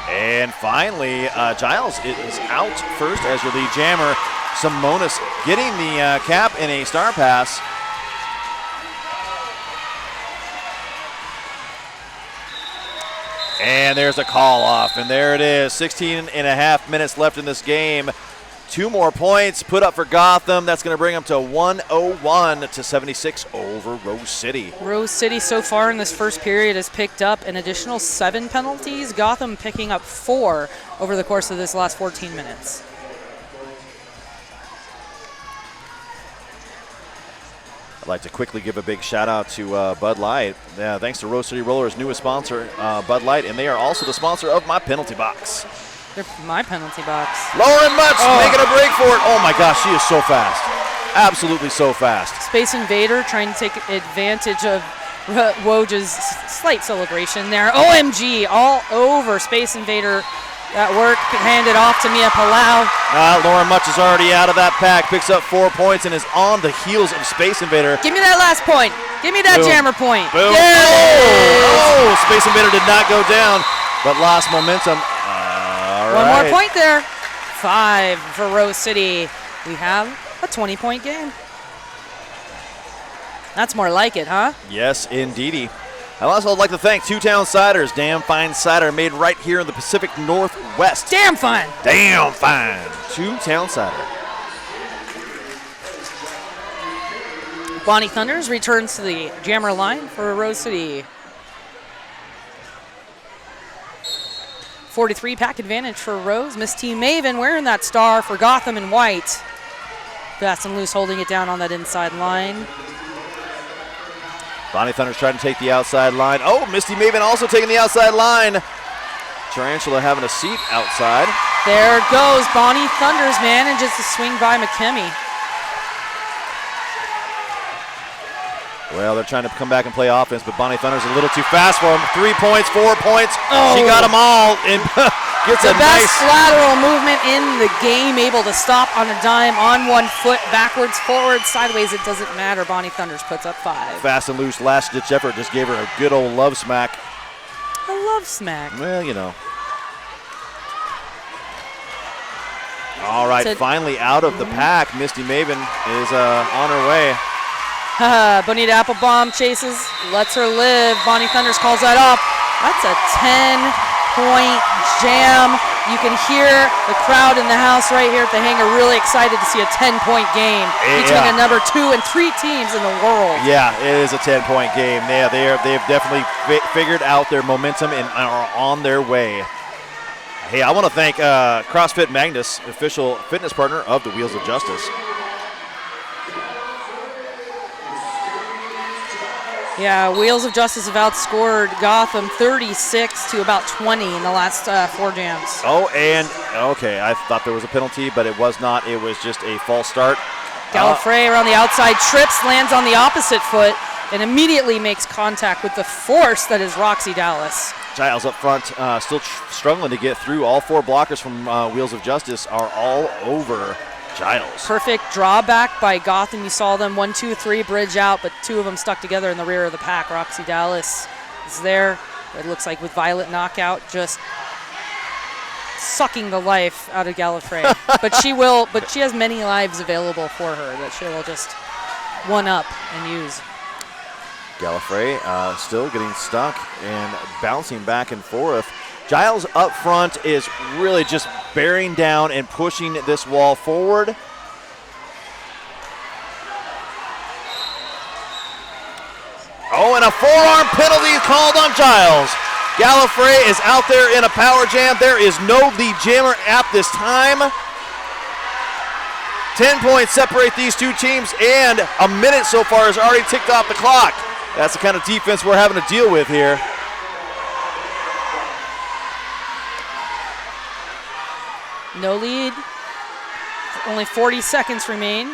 S2: And finally, Giles is out first as your lead jammer. Simonis getting the cap in a star pass. And there's a call off, and there it is. 16 and a half minutes left in this game. 2 more points put up for Gotham. That's going to bring them to 101-76 over Rose City.
S1: Rose City so far in this first period has picked up an additional 7 penalties. Gotham picking up 4 over the course of this last 14 minutes.
S2: I'd like to quickly give a big shout out to Bud Light. Thanks to Rose City Rollers' newest sponsor, Bud Light, and they are also the sponsor of my penalty box.
S1: They're my penalty box.
S2: Lauren Mutch making a break for it. Oh my gosh, she is so fast. Absolutely so fast.
S1: Space Invader trying to take advantage of Woj's slight celebration there. OMG, all over Space Invader. That work handed off to Mia Palau.
S2: Lauren Mutch is already out of that pack, picks up 4 points, and is on the heels of Space Invader.
S1: Give me that last point. Give me that jammer point.
S2: Boom.
S1: Yes!
S2: Oh, Space Invader did not go down, but lost momentum.
S1: One more point there. 5 for Rose City. We have a 20-point game. That's more like it, huh?
S2: Yes, indeedy. I'd also like to thank Two Town Ciders. Damn fine cider made right here in the Pacific Northwest.
S1: Damn fine.
S2: Damn fine. Two Town Cider.
S1: Bonnie Thunders returns to the jammer line for Rose City. 4-3 pack advantage for Rose. Miss Team Maven wearing that star for Gotham in white. Fast and Loose holding it down on that inside line.
S2: Bonnie Thunder's trying to take the outside line. Oh, Misty Maven also taking the outside line. Tarantula having a seat outside.
S1: There goes Bonnie Thunders manages to swing by McKimmie.
S2: Well, they're trying to come back and play offense, but Bonnie Thunder's a little too fast for him. 3 points, 4 points.
S1: Oh.
S2: She got them all and gets
S1: The
S2: a
S1: best
S2: nice
S1: lateral movement in the game, able to stop on a dime, on 1 foot, backwards, forward, sideways, it doesn't matter. Bonnie Thunders puts up 5.
S2: fast and loose last-ditch effort. Just gave her a good old love smack.
S1: I love smack.
S2: Well, you know. All right, finally out of the pack. Misty Maven is on her way.
S1: Bonita Applebaum chases, lets her live. Bonnie Thunders calls that up. That's a 10-point jam. You can hear the crowd in the house right here at the hangar really excited to see a 10-point game between the number 2 and 3 teams in the world.
S2: Yeah, it is a 10-point game. They've definitely figured out their momentum and are on their way. Hey, I want to thank CrossFit Magnus, official fitness partner of the Wheels of Justice.
S1: Yeah, Wheels of Justice have outscored Gotham 36 to about 20 in the last 4 jams.
S2: Oh, and okay, I thought there was a penalty, but it was not. It was just a false start.
S1: Gallifrey around the outside, trips, lands on the opposite foot, and immediately makes contact with the force that is Roxy Dallas.
S2: Giles up front, still struggling to get through. All 4 blockers from Wheels of Justice are all over Giles.
S1: Perfect drawback by Gotham. You saw them 1, 2, 3 bridge out, but 2 of them stuck together in the rear of the pack. Roxy Dallas is there. It looks like with Violet knockout, just sucking the life out of Gallifrey. but she has many lives available for her that she will just one up and use.
S2: Gallifrey still getting stuck and bouncing back and forth. Giles up front is really just bearing down and pushing this wall forward. Oh, and a forearm penalty called on Giles. Gallifrey is out there in a power jam. There is no lead jammer at this time. 10 points separate these 2 teams, and a minute so far has already ticked off the clock. That's the kind of defense we're having to deal with here.
S1: No lead. Only 40 seconds remain.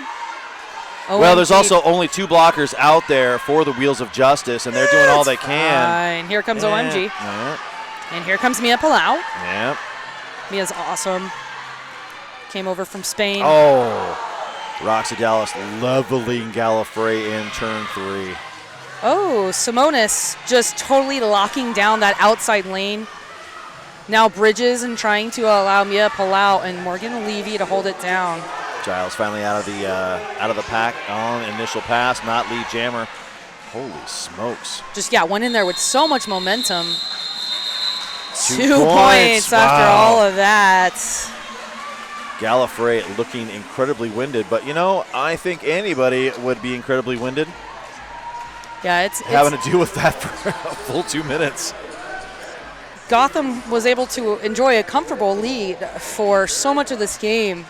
S1: OMG.
S2: Well, there's also only 2 blockers out there for the Wheels of Justice, and they're doing all they can.
S1: Fine. Here comes OMG.
S2: Yeah.
S1: And here comes Mia Palau.
S2: Yeah.
S1: Mia's awesome. Came over from Spain.
S2: Oh, Roxy Dallas leveling Gallifrey in turn 3.
S1: Oh, Simonis just totally locking down that outside lane. Now bridges and trying to allow Mia Palau and Morgan Levy to hold it down.
S2: Giles finally out of the pack on initial pass, not lead jammer. Holy smokes!
S1: Just went in there with so much momentum.
S2: 2
S1: points after all of that.
S2: Gallifrey looking incredibly winded, but I think anybody would be incredibly winded.
S1: Yeah, it's
S2: having to deal with that for a full 2 minutes.
S1: Gotham was able to enjoy a comfortable lead for so much of this game.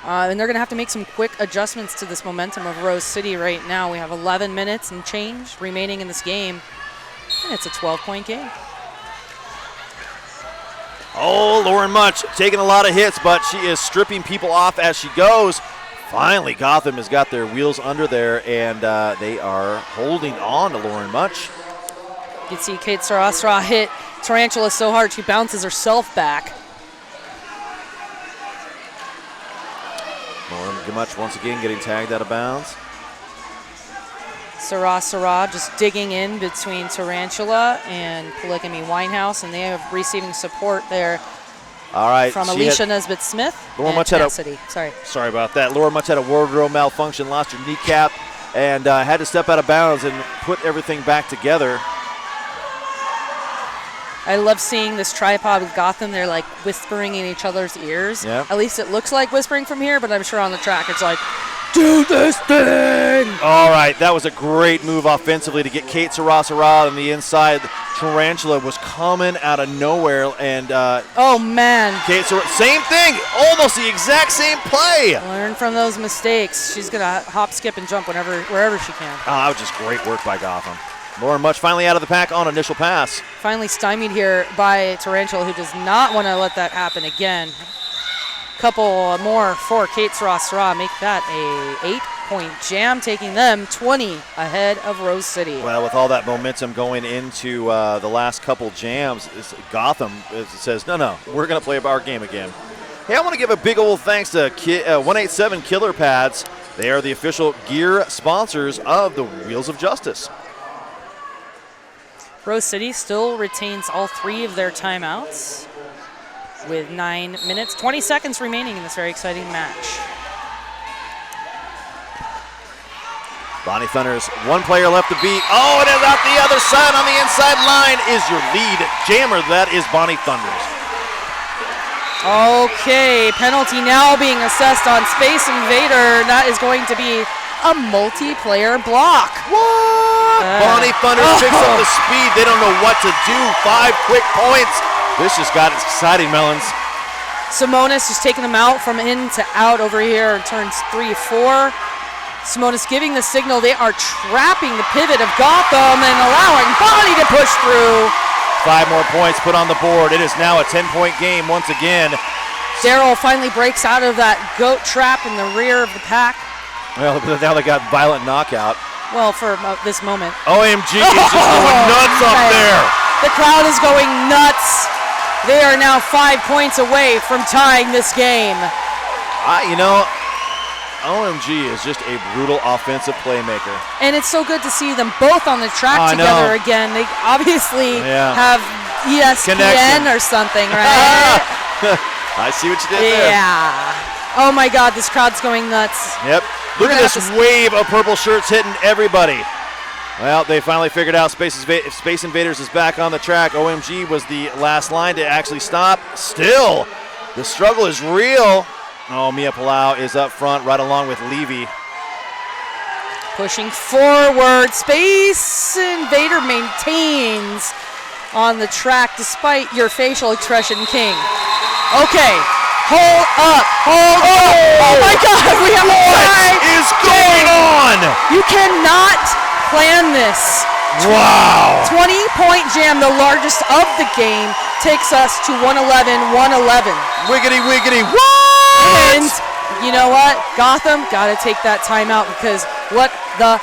S1: And they're going to have to make some quick adjustments to this momentum of Rose City right now. We have 11 minutes and change remaining in this game. And it's a 12-point game.
S2: Oh, Lauren Much taking a lot of hits, but she is stripping people off as she goes. Finally, Gotham has got their wheels under there, and they are holding on to Lauren Much.
S1: You can see Kate Sarasra hit Tarantula so hard she bounces herself back.
S2: Lauren Much once again getting tagged out of bounds.
S1: Sarasra just digging in between Tarantula and Polygamy Winehouse, and they have receiving support there.
S2: All right,
S1: from Alicia Nesbitt Smith.
S2: Laura
S1: and
S2: Much
S1: Cassidy.
S2: Sorry about that. Laura Much had a wardrobe malfunction, lost her kneecap, and had to step out of bounds and put everything back together.
S1: I love seeing this tripod with Gotham. They're like whispering in each other's ears.
S2: Yep.
S1: At least it looks like whispering from here, but I'm sure on the track it's like, do this thing!
S2: All right, that was a great move offensively to get Kate Sarasara on the inside. Tarantula was coming out of nowhere, and
S1: oh man.
S2: Okay, so same thing, almost the exact same play.
S1: Learn from those mistakes. She's gonna hop, skip, and jump wherever she can.
S2: Oh, that was just great work by Gotham. Lauren Much finally out of the pack on initial pass.
S1: Finally stymied here by Tarantula, who does not want to let that happen again. Couple more for Kate Straw. Make that a 8-point jam, taking them 20 ahead of Rose City.
S2: Well, with all that momentum going into the last couple jams, Gotham says, no, we're going to play our game again. Hey, I want to give a big old thanks to 187 Killer Pads. They are the official gear sponsors of the Wheels of Justice.
S1: Rose City still retains all 3 of their timeouts with 9 minutes, 20 seconds remaining in this very exciting match.
S2: Bonnie Thunders, 1 player left to beat. Oh, and out the other side on the inside line is your lead jammer. That is Bonnie Thunders.
S1: Okay, penalty now being assessed on Space Invader. That is going to be a multiplayer block.
S2: What? Bonnie Thunders picks up the speed. They don't know what to do. 5 quick points. This just got exciting, Melons.
S1: Simonis just taking them out from in to out over here in turns 3-4. Simonis giving the signal. They are trapping the pivot of Gotham and allowing Bonnie to push through.
S2: 5 more points put on the board. It is now a 10-point game once again.
S1: Daryl finally breaks out of that goat trap in the rear of the pack.
S2: Well, now they got violent knockout.
S1: Well, for this moment.
S2: OMG is just going nuts up there.
S1: The crowd is going nuts. They are now 5 points away from tying this game.
S2: OMG is just a brutal offensive playmaker.
S1: And it's so good to see them both on the track together again. They obviously have ESPN or something, right?
S2: I see what you did there.
S1: Yeah. Oh my God, this crowd's going nuts.
S2: Yep. Look at this wave of purple shirts hitting everybody. Well, they finally figured out Space Invaders is back on the track. OMG was the last line to actually stop. Still, the struggle is real. Oh, Mia Palau is up front right along with Levy.
S1: Pushing forward. Space Invader maintains on the track despite your facial expression, King. Okay. Hold up. Oh my God, we have a tie.
S2: What is going on?
S1: You cannot plan this.
S2: Wow.
S1: 20-point jam, the largest of the game, takes us to 111-111.
S2: Wiggity, wiggity, what?
S1: And you know what? Gotham got to take that timeout because what the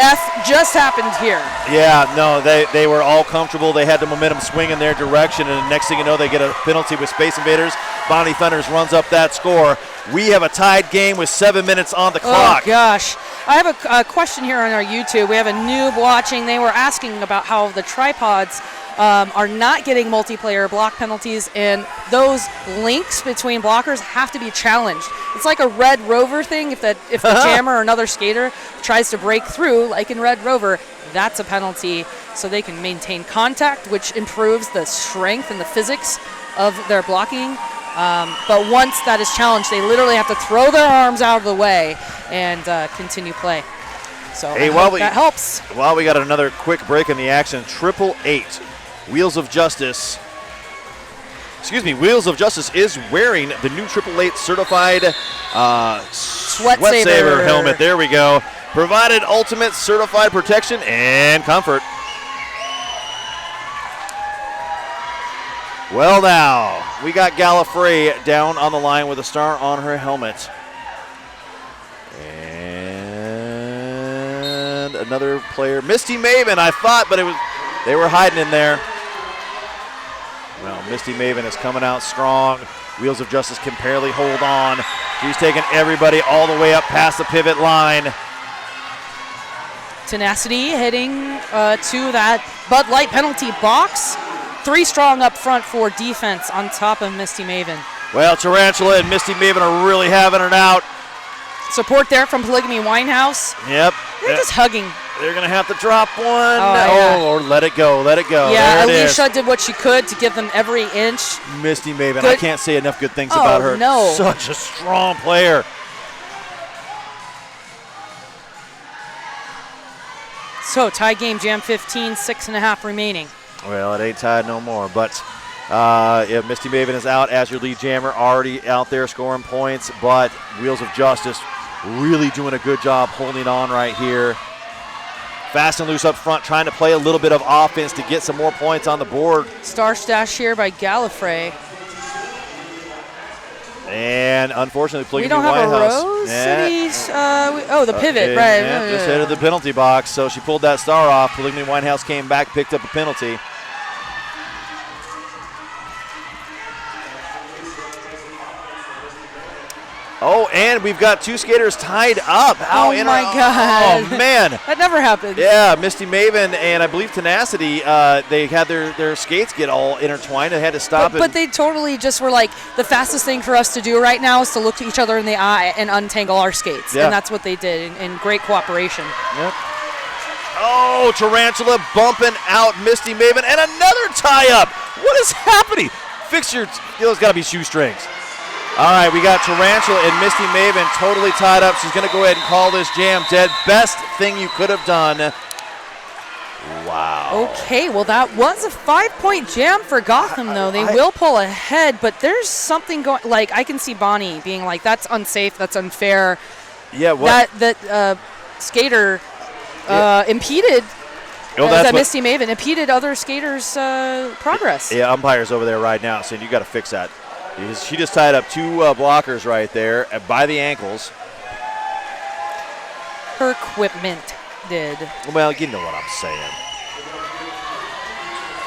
S1: F just happened here.
S2: Yeah, no, they were all comfortable. They had the momentum swing in their direction, and the next thing you know, they get a penalty with Space Invaders. Bonnie Thunders runs up that score. We have a tied game with 7 minutes on the clock.
S1: Oh, gosh. I have a question here on our YouTube. We have a noob watching. They were asking about how the tripods are not getting multiplayer block penalties, and those links between blockers have to be challenged. It's like a Red Rover thing. If the jammer or another skater tries to break through, like in Red Rover, that's a penalty, so they can maintain contact, which improves the strength and the physics of their blocking. But once that is challenged, they literally have to throw their arms out of the way and continue play. So
S2: hey,
S1: that helps.
S2: While we got another quick break in the action, 888 Wheels of Justice. Wheels of Justice is wearing the new 888 certified Sweat Saver helmet. There we go. Provided ultimate certified protection and comfort. Well, now, we got Gallifrey down on the line with a star on her helmet. And another player, Misty Maven, I thought, but they were hiding in there. Well, Misty Maven is coming out strong. Wheels of Justice can barely hold on. She's taking everybody all the way up past the pivot line.
S1: Tenacity heading to that Bud Light penalty box. 3 strong up front for defense on top of Misty Maven.
S2: Well, Tarantula and Misty Maven are really having it out.
S1: Support there from Polygamy Winehouse.
S2: Yep.
S1: They're just hugging.
S2: They're going to have to drop one.
S1: Yeah.
S2: Or let it go. Let it go.
S1: Yeah,
S2: there
S1: Alicia did what she could to give them every inch.
S2: Misty Maven, I can't say enough good things about her.
S1: No.
S2: Such a strong player.
S1: So, tie game, jam 15, 6.5 remaining.
S2: Well, it ain't tied no more. But Misty Maven is out as your lead jammer, already out there scoring points. But Wheels of Justice really doing a good job holding on right here. Fast and loose up front, trying to play a little bit of offense to get some more points on the board.
S1: Star stash here by Gallifrey.
S2: And unfortunately,
S1: we don't have a Rose City's. The pivot, right?
S2: Yeah, just headed the penalty box, so she pulled that star off. Polygamy Winehouse came back, picked up a penalty. Oh, and we've got two skaters tied up.
S1: Oh, my God.
S2: Oh, man.
S1: That never happens.
S2: Yeah, Misty Maven and I believe Tenacity, they had their skates get all intertwined. They had to stop it.
S1: But they totally just were like, the fastest thing for us to do right now is to look each other in the eye and untangle our skates.
S2: Yeah.
S1: And that's what they did in great cooperation.
S2: Yep. Oh, Tarantula bumping out Misty Maven and another tie-up. What is happening? There's got to be shoestrings. All right, we got Tarantula and Misty Maven totally tied up. She's going to go ahead and call this jam dead. Best thing you could have done. Wow.
S1: Okay, well, that was a 5-point jam for Gotham, though. They will pull ahead, but there's something going. Like, I can see Bonnie being like, that's unsafe, that's unfair.
S2: Yeah, what?
S1: That skater impeded. Misty Maven impeded other skaters' progress.
S2: Yeah, umpire's over there right now saying you got to fix that. She just tied up two blockers right there by the ankles.
S1: Her equipment did.
S2: Well, you know what I'm saying.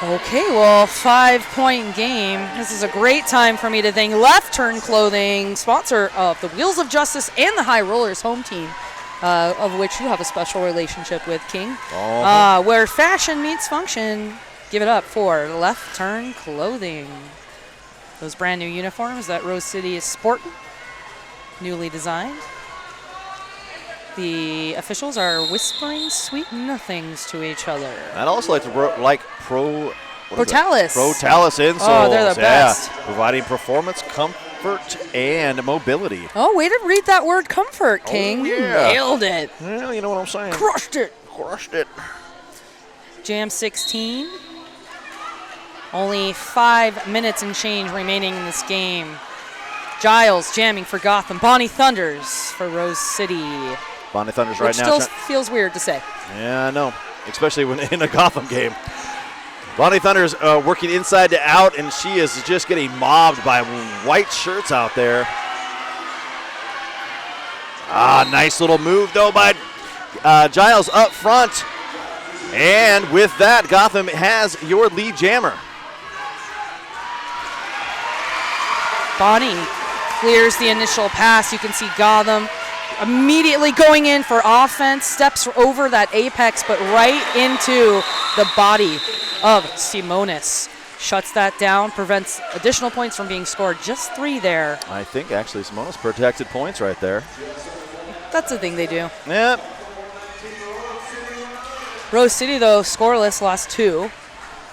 S1: Okay, well, 5-point game. This is a great time for me to thank Left Turn Clothing, sponsor of the Wheels of Justice and the High Rollers home team, of which you have a special relationship with, King. Where fashion meets function. Give it up for Left Turn Clothing. Those brand new uniforms that Rose City is sporting, newly designed. The officials are whispering sweet nothings to each other.
S2: I'd also like Protalis insoles.
S1: Oh, they're the best.
S2: Providing performance, comfort, and mobility.
S1: Oh, way to read that word comfort, King.
S2: Oh, yeah.
S1: You nailed it.
S2: Well, you know what I'm saying.
S1: Crushed it. Jam 16. Only 5 minutes and change remaining in this game. Giles jamming for Gotham. Bonnie Thunders for Rose City.
S2: Bonnie Thunders right now.
S1: Which still feels weird to say.
S2: Yeah, I know. Especially when in a Gotham game. Bonnie Thunders working inside to out, and she is just getting mobbed by white shirts out there. Nice little move, though, by Giles up front. And with that, Gotham has your lead jammer.
S1: Bonnie clears the initial pass. You can see Gotham immediately going in for offense, steps over that apex, but right into the body of Simonis. Shuts that down, prevents additional points from being scored. Just 3 there.
S2: I think actually Simonis protected points right there.
S1: That's the thing they do.
S2: Yep.
S1: Rose City, though, scoreless last 2.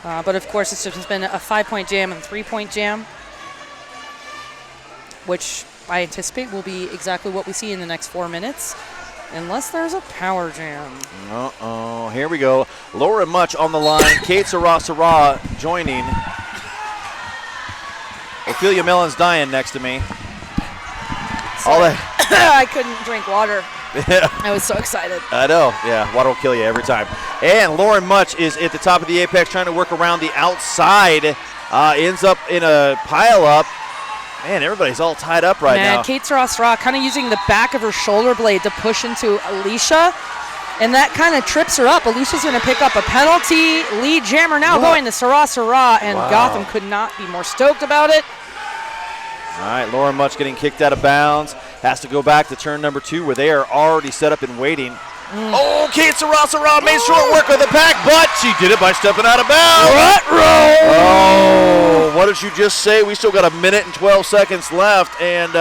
S1: But, of course, it's just been a 5-point jam and 3-point jam, which I anticipate will be exactly what we see in the next 4 minutes, unless there's a power jam.
S2: Here we go. Laura Much on the line. Kate Sarah joining. Ophelia Mellon's dying next to me.
S1: I couldn't drink water.
S2: Yeah.
S1: I was so excited.
S2: I know. Yeah, water will kill you every time. And Lauren Much is at the top of the apex trying to work around the outside. Ends up in a pile-up. Man, everybody's all tied up right now.
S1: Kate Sarah kind of using the back of her shoulder blade to push into Alicia, and that kind of trips her up. Alicia's going to pick up a penalty. Lead jammer now going to Sarah, and Gotham could not be more stoked about it.
S2: All right, Lauren Much getting kicked out of bounds. Has to go back to turn number 2 where they are already set up and waiting. Oh, Kate Sarah made short work of the pack, but she did it by stepping out of bounds. Oh, what did you just say? We still got 1 minute and 12 seconds left, and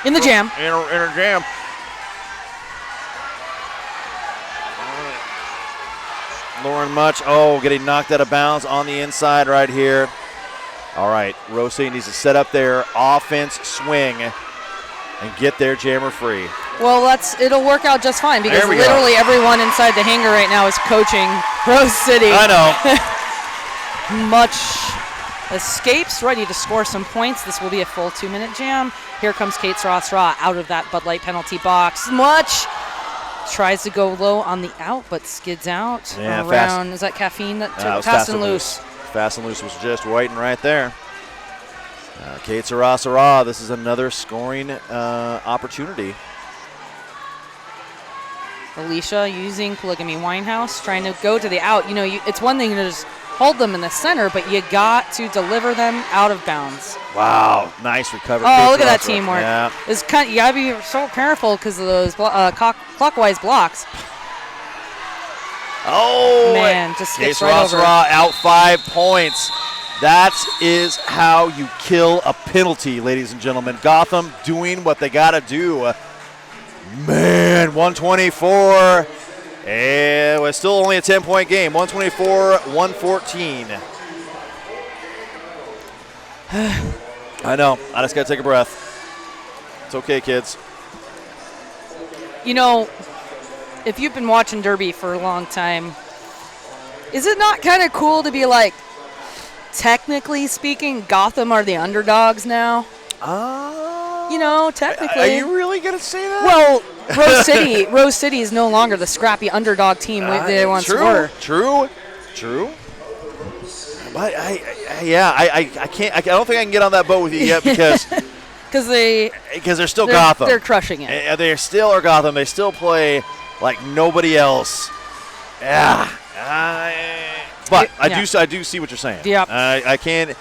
S1: in the jam.
S2: In her jam. Lauren Much, getting knocked out of bounds on the inside right here. All right, Rose City needs to set up their offense swing and get their jammer free.
S1: Well, it'll work out just fine because literally everyone inside the hangar right now is coaching Rose City.
S2: I know.
S1: Much escapes, ready to score some points. This will be a full 2-minute jam. Here comes Kate Sarasra out of that Bud Light penalty box. Much tries to go low on the out, but skids out around. Is that caffeine that took fast and loose?
S2: Fast and loose was just waiting right there. Kate Sarasra, this is another scoring opportunity.
S1: Alicia using Polygamy Winehouse, trying to go to the out. You know, it's one thing to just hold them in the center, but you got to deliver them out of bounds.
S2: Wow, nice recovery.
S1: Oh, look at that teamwork. Yeah. You got to be so careful because of those clockwise blocks.
S2: Oh,
S1: man, just skips
S2: Kate
S1: right over.
S2: out 5 points. That is how you kill a penalty, ladies and gentlemen. Gotham doing what they got to do. Man, 124. It was still only a 10-point game. 124-114. I know. I just got to take a breath. It's okay, kids.
S1: You know, if you've been watching Derby for a long time, is it not kind of cool to be like, technically speaking, Gotham are the underdogs now? You know, technically.
S2: Are you really going to say that?
S1: Well, Rose City is no longer the scrappy underdog team they once were.
S2: True. But I can't. I don't think I can get on that boat with you yet because they're still Gotham.
S1: They're crushing it.
S2: They still are Gotham. They still play like nobody else. Yeah. But I do see what you're saying.
S1: Yep.
S2: I can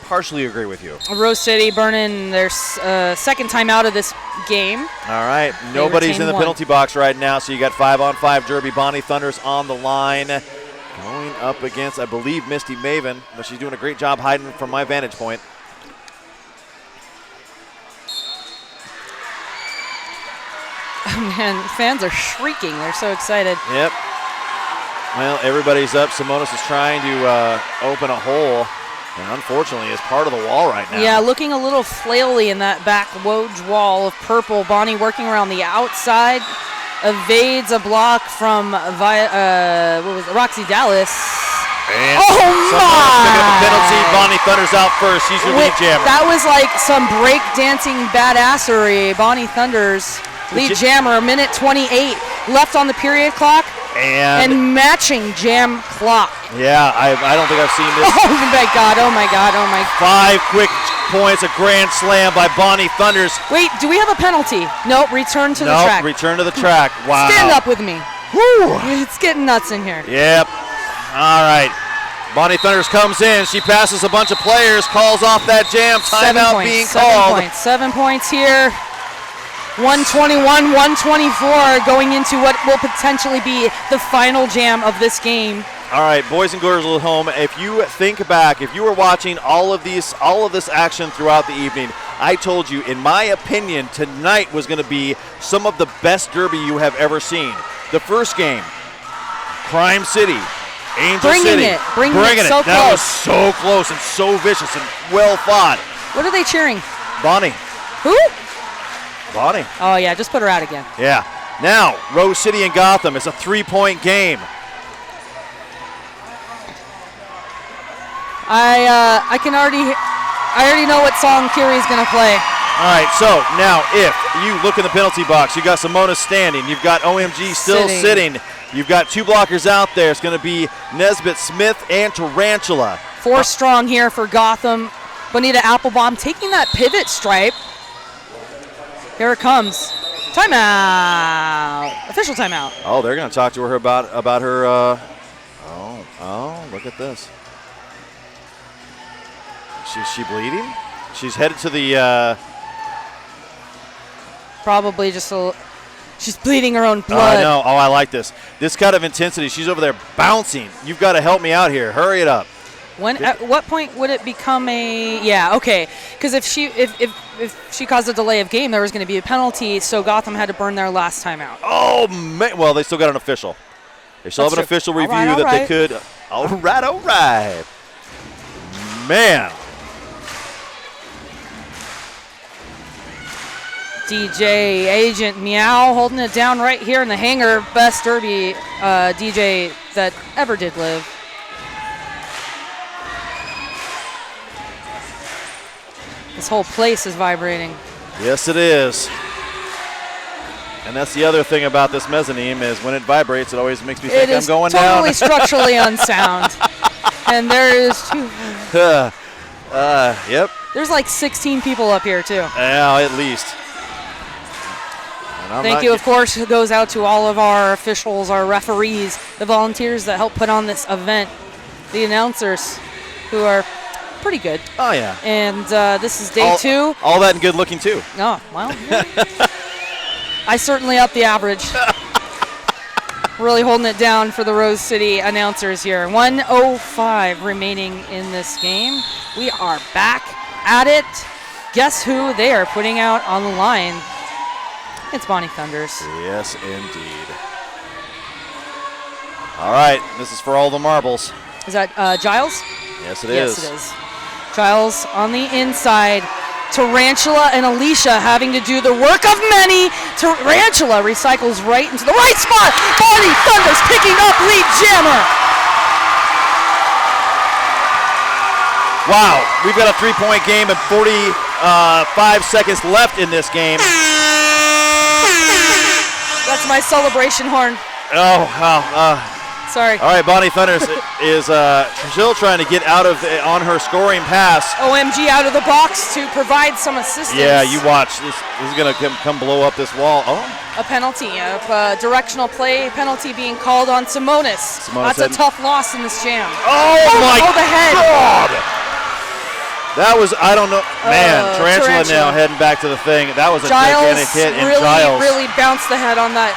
S2: partially agree with you.
S1: Rose City burning their second time out of this game.
S2: All right. Nobody's in the penalty box right now, so you got 5-on-5 Derby. Bonnie Thunders on the line. Going up against, I believe, Misty Maven, but she's doing a great job hiding from my vantage point.
S1: Man, fans are shrieking. They're so excited.
S2: Yep. Well, everybody's up. Simonis is trying to open a hole, and unfortunately is part of the wall right now.
S1: Yeah, looking a little flaily in that back Woj wall of purple. Bonnie working around the outside, evades a block from Roxy Dallas.
S2: And
S1: my!
S2: Picking up a penalty. Bonnie Thunder's out first. She's your lead jammer.
S1: That was like some break-dancing badassery. Bonnie Thunder's lead jammer, minute 28 left on the period clock. And matching jam clock.
S2: Yeah, I don't think I've seen this.
S1: Oh my God, oh my God, oh my.
S2: 5 quick points, a grand slam by Bonnie Thunders.
S1: Wait, do we have a penalty? Nope, return to the track.
S2: Nope, return to the track. Wow.
S1: Stand up with me.
S2: Woo.
S1: It's getting nuts in here.
S2: Yep. All right. Bonnie Thunders comes in. She passes a bunch of players, calls off that jam. Timeout being called.
S1: 7 points here. 121-124 going into what will potentially be the final jam of this game.
S2: All right, boys and girls at home, if you think back, if you were watching all of this action throughout the evening, I told you, in my opinion, tonight was going to be some of the best Derby you have ever seen. The first game, Crime City, Angel City.
S1: Bringing it so close.
S2: That was so close and so vicious and well fought.
S1: What are they cheering?
S2: Bonnie.
S1: Who?
S2: Bonnie.
S1: Oh, yeah, just put her out again.
S2: Yeah. Now, Rose City and Gotham. It's a 3-point game.
S1: I already know what song Kiri's going to play.
S2: All right, so now if you look in the penalty box, you've got Simona standing. You've got OMG still sitting. You've got 2 blockers out there. It's going to be Nesbitt Smith and Tarantula.
S1: 4 strong here for Gotham. Bonita Applebaum taking that pivot stripe. Here it comes. Timeout. Official timeout.
S2: Oh, they're going to talk to her about her. Oh, look at this. Is she bleeding? She's headed to the.
S1: Probably just she's bleeding her own blood.
S2: I know. Oh, I like this. This kind of intensity. She's over there bouncing. You've got to help me out here. Hurry it up.
S1: At what point would it become a? Yeah, okay. Because if she caused a delay of game, there was going to be a penalty. So Gotham had to burn their last time out.
S2: Oh man! Well, they still got an official. They still have an official review that they could. All right. Man.
S1: DJ Agent Meow holding it down right here in the hangar. Best Derby DJ that ever did live. This whole place is vibrating.
S2: Yes, it is. And that's the other thing about this mezzanine is when it vibrates, it always makes me think I'm going down.
S1: It is totally structurally unsound. And there is
S2: yep.
S1: There's like 16 people up here too.
S2: Yeah, at least.
S1: Thank you, of course, goes out to all of our officials, our referees, the volunteers that help put on this event, the announcers, who are pretty good.
S2: Oh, yeah.
S1: And this is day 2.
S2: All that and good looking, too.
S1: Oh, well. Yeah. I certainly up the average. Really holding it down for the Rose City announcers here. 1:05 remaining in this game. We are back at it. Guess who they are putting out on the line? It's Bonnie Thunders.
S2: Yes, indeed. All right, this is for all the marbles.
S1: Is that Giles?
S2: Yes, it is.
S1: Yes, it is. Giles on the inside. Tarantula and Alicia having to do the work of many. Tarantula recycles right into the right spot. Bonnie Thunders picking up lead jammer.
S2: Wow, we've got a 3-point game and 45 seconds left in this game.
S1: That's my celebration horn.
S2: Oh, wow.
S1: Sorry.
S2: All right, Bonnie Thunders is still trying to get out of on her scoring pass.
S1: OMG out of the box to provide some assistance.
S2: Yeah, you watch. This is going to come blow up this wall. Oh.
S1: A penalty, a directional play penalty being called on Simonis. That's a tough loss in this jam.
S2: Oh my
S1: the head.
S2: God. That was, I don't know. Man, Tarantula now heading back to the thing. That was a gigantic hit. And Giles
S1: really bounced the head on that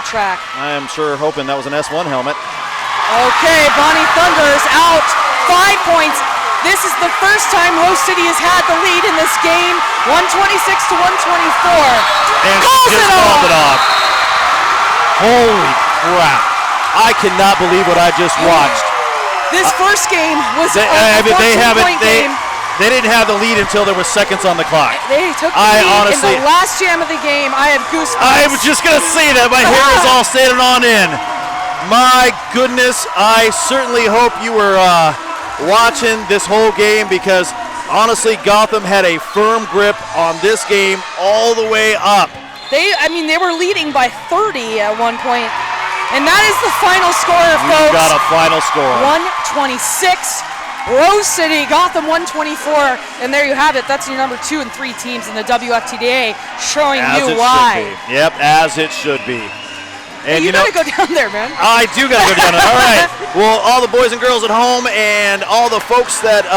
S1: track.
S2: I am sure hoping that was an S1 helmet.
S1: Okay, Bonnie Thunders out. 5 points. This is the first time Rose City has had the lead in this game. 126 to 124.
S2: And she just called it off. Holy crap. I cannot believe what I just watched.
S1: This first game was a 14-point game.
S2: They didn't have the lead until there were seconds on the clock.
S1: They took the lead in the last jam of the game. I have goosebumps.
S2: I was just going to say that. My hair was all standing on end. My goodness, I certainly hope you were watching this whole game because, honestly, Gotham had a firm grip on this game all the way up.
S1: They were leading by 30 at one point. And that is the final score, folks.
S2: We got a final score.
S1: 126. Rose City, Gotham 124, and there you have it. That's your number 2 and 3 teams in the WFTDA, showing you why.
S2: Yep, as it should be. And
S1: you gotta go down there, man.
S2: I do gotta go down there. All right. Well, all the boys and girls at home and all the folks that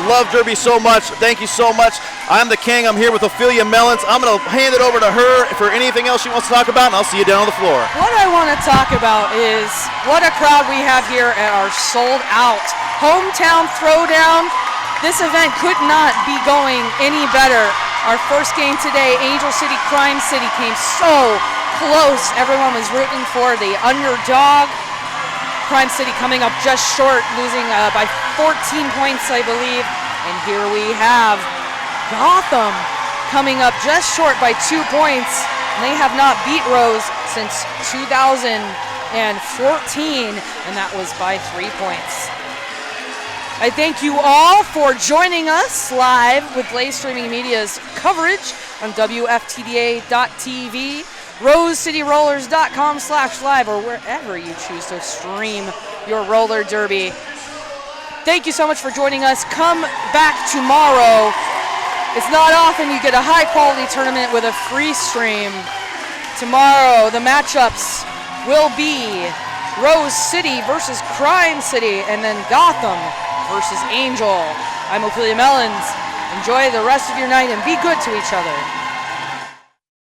S2: love Derby so much, thank you so much. I'm the king. I'm here with Ophelia Mellons. I'm gonna hand it over to her for anything else she wants to talk about, and I'll see you down on the floor.
S1: What I want to talk about is what a crowd we have here at our sold-out hometown throwdown. This event could not be going any better. Our first game today, Angel City, Crime City, came so close. Everyone was rooting for the underdog. Crime City coming up just short, losing by 14 points, I believe. And here we have Gotham coming up just short by 2 points. And they have not beat Rose since 2014, and that was by 3 points. I thank you all for joining us live with Blaze Streaming Media's coverage on WFTDA.tv, RoseCityRollers.com/live, or wherever you choose to stream your roller derby. Thank you so much for joining us. Come back tomorrow. It's not often you get a high-quality tournament with a free stream. Tomorrow, the matchups will be Rose City versus Crime City, and then Gotham versus Angel. I'm Ophelia Mellons. Enjoy the rest of your night and be good to each other.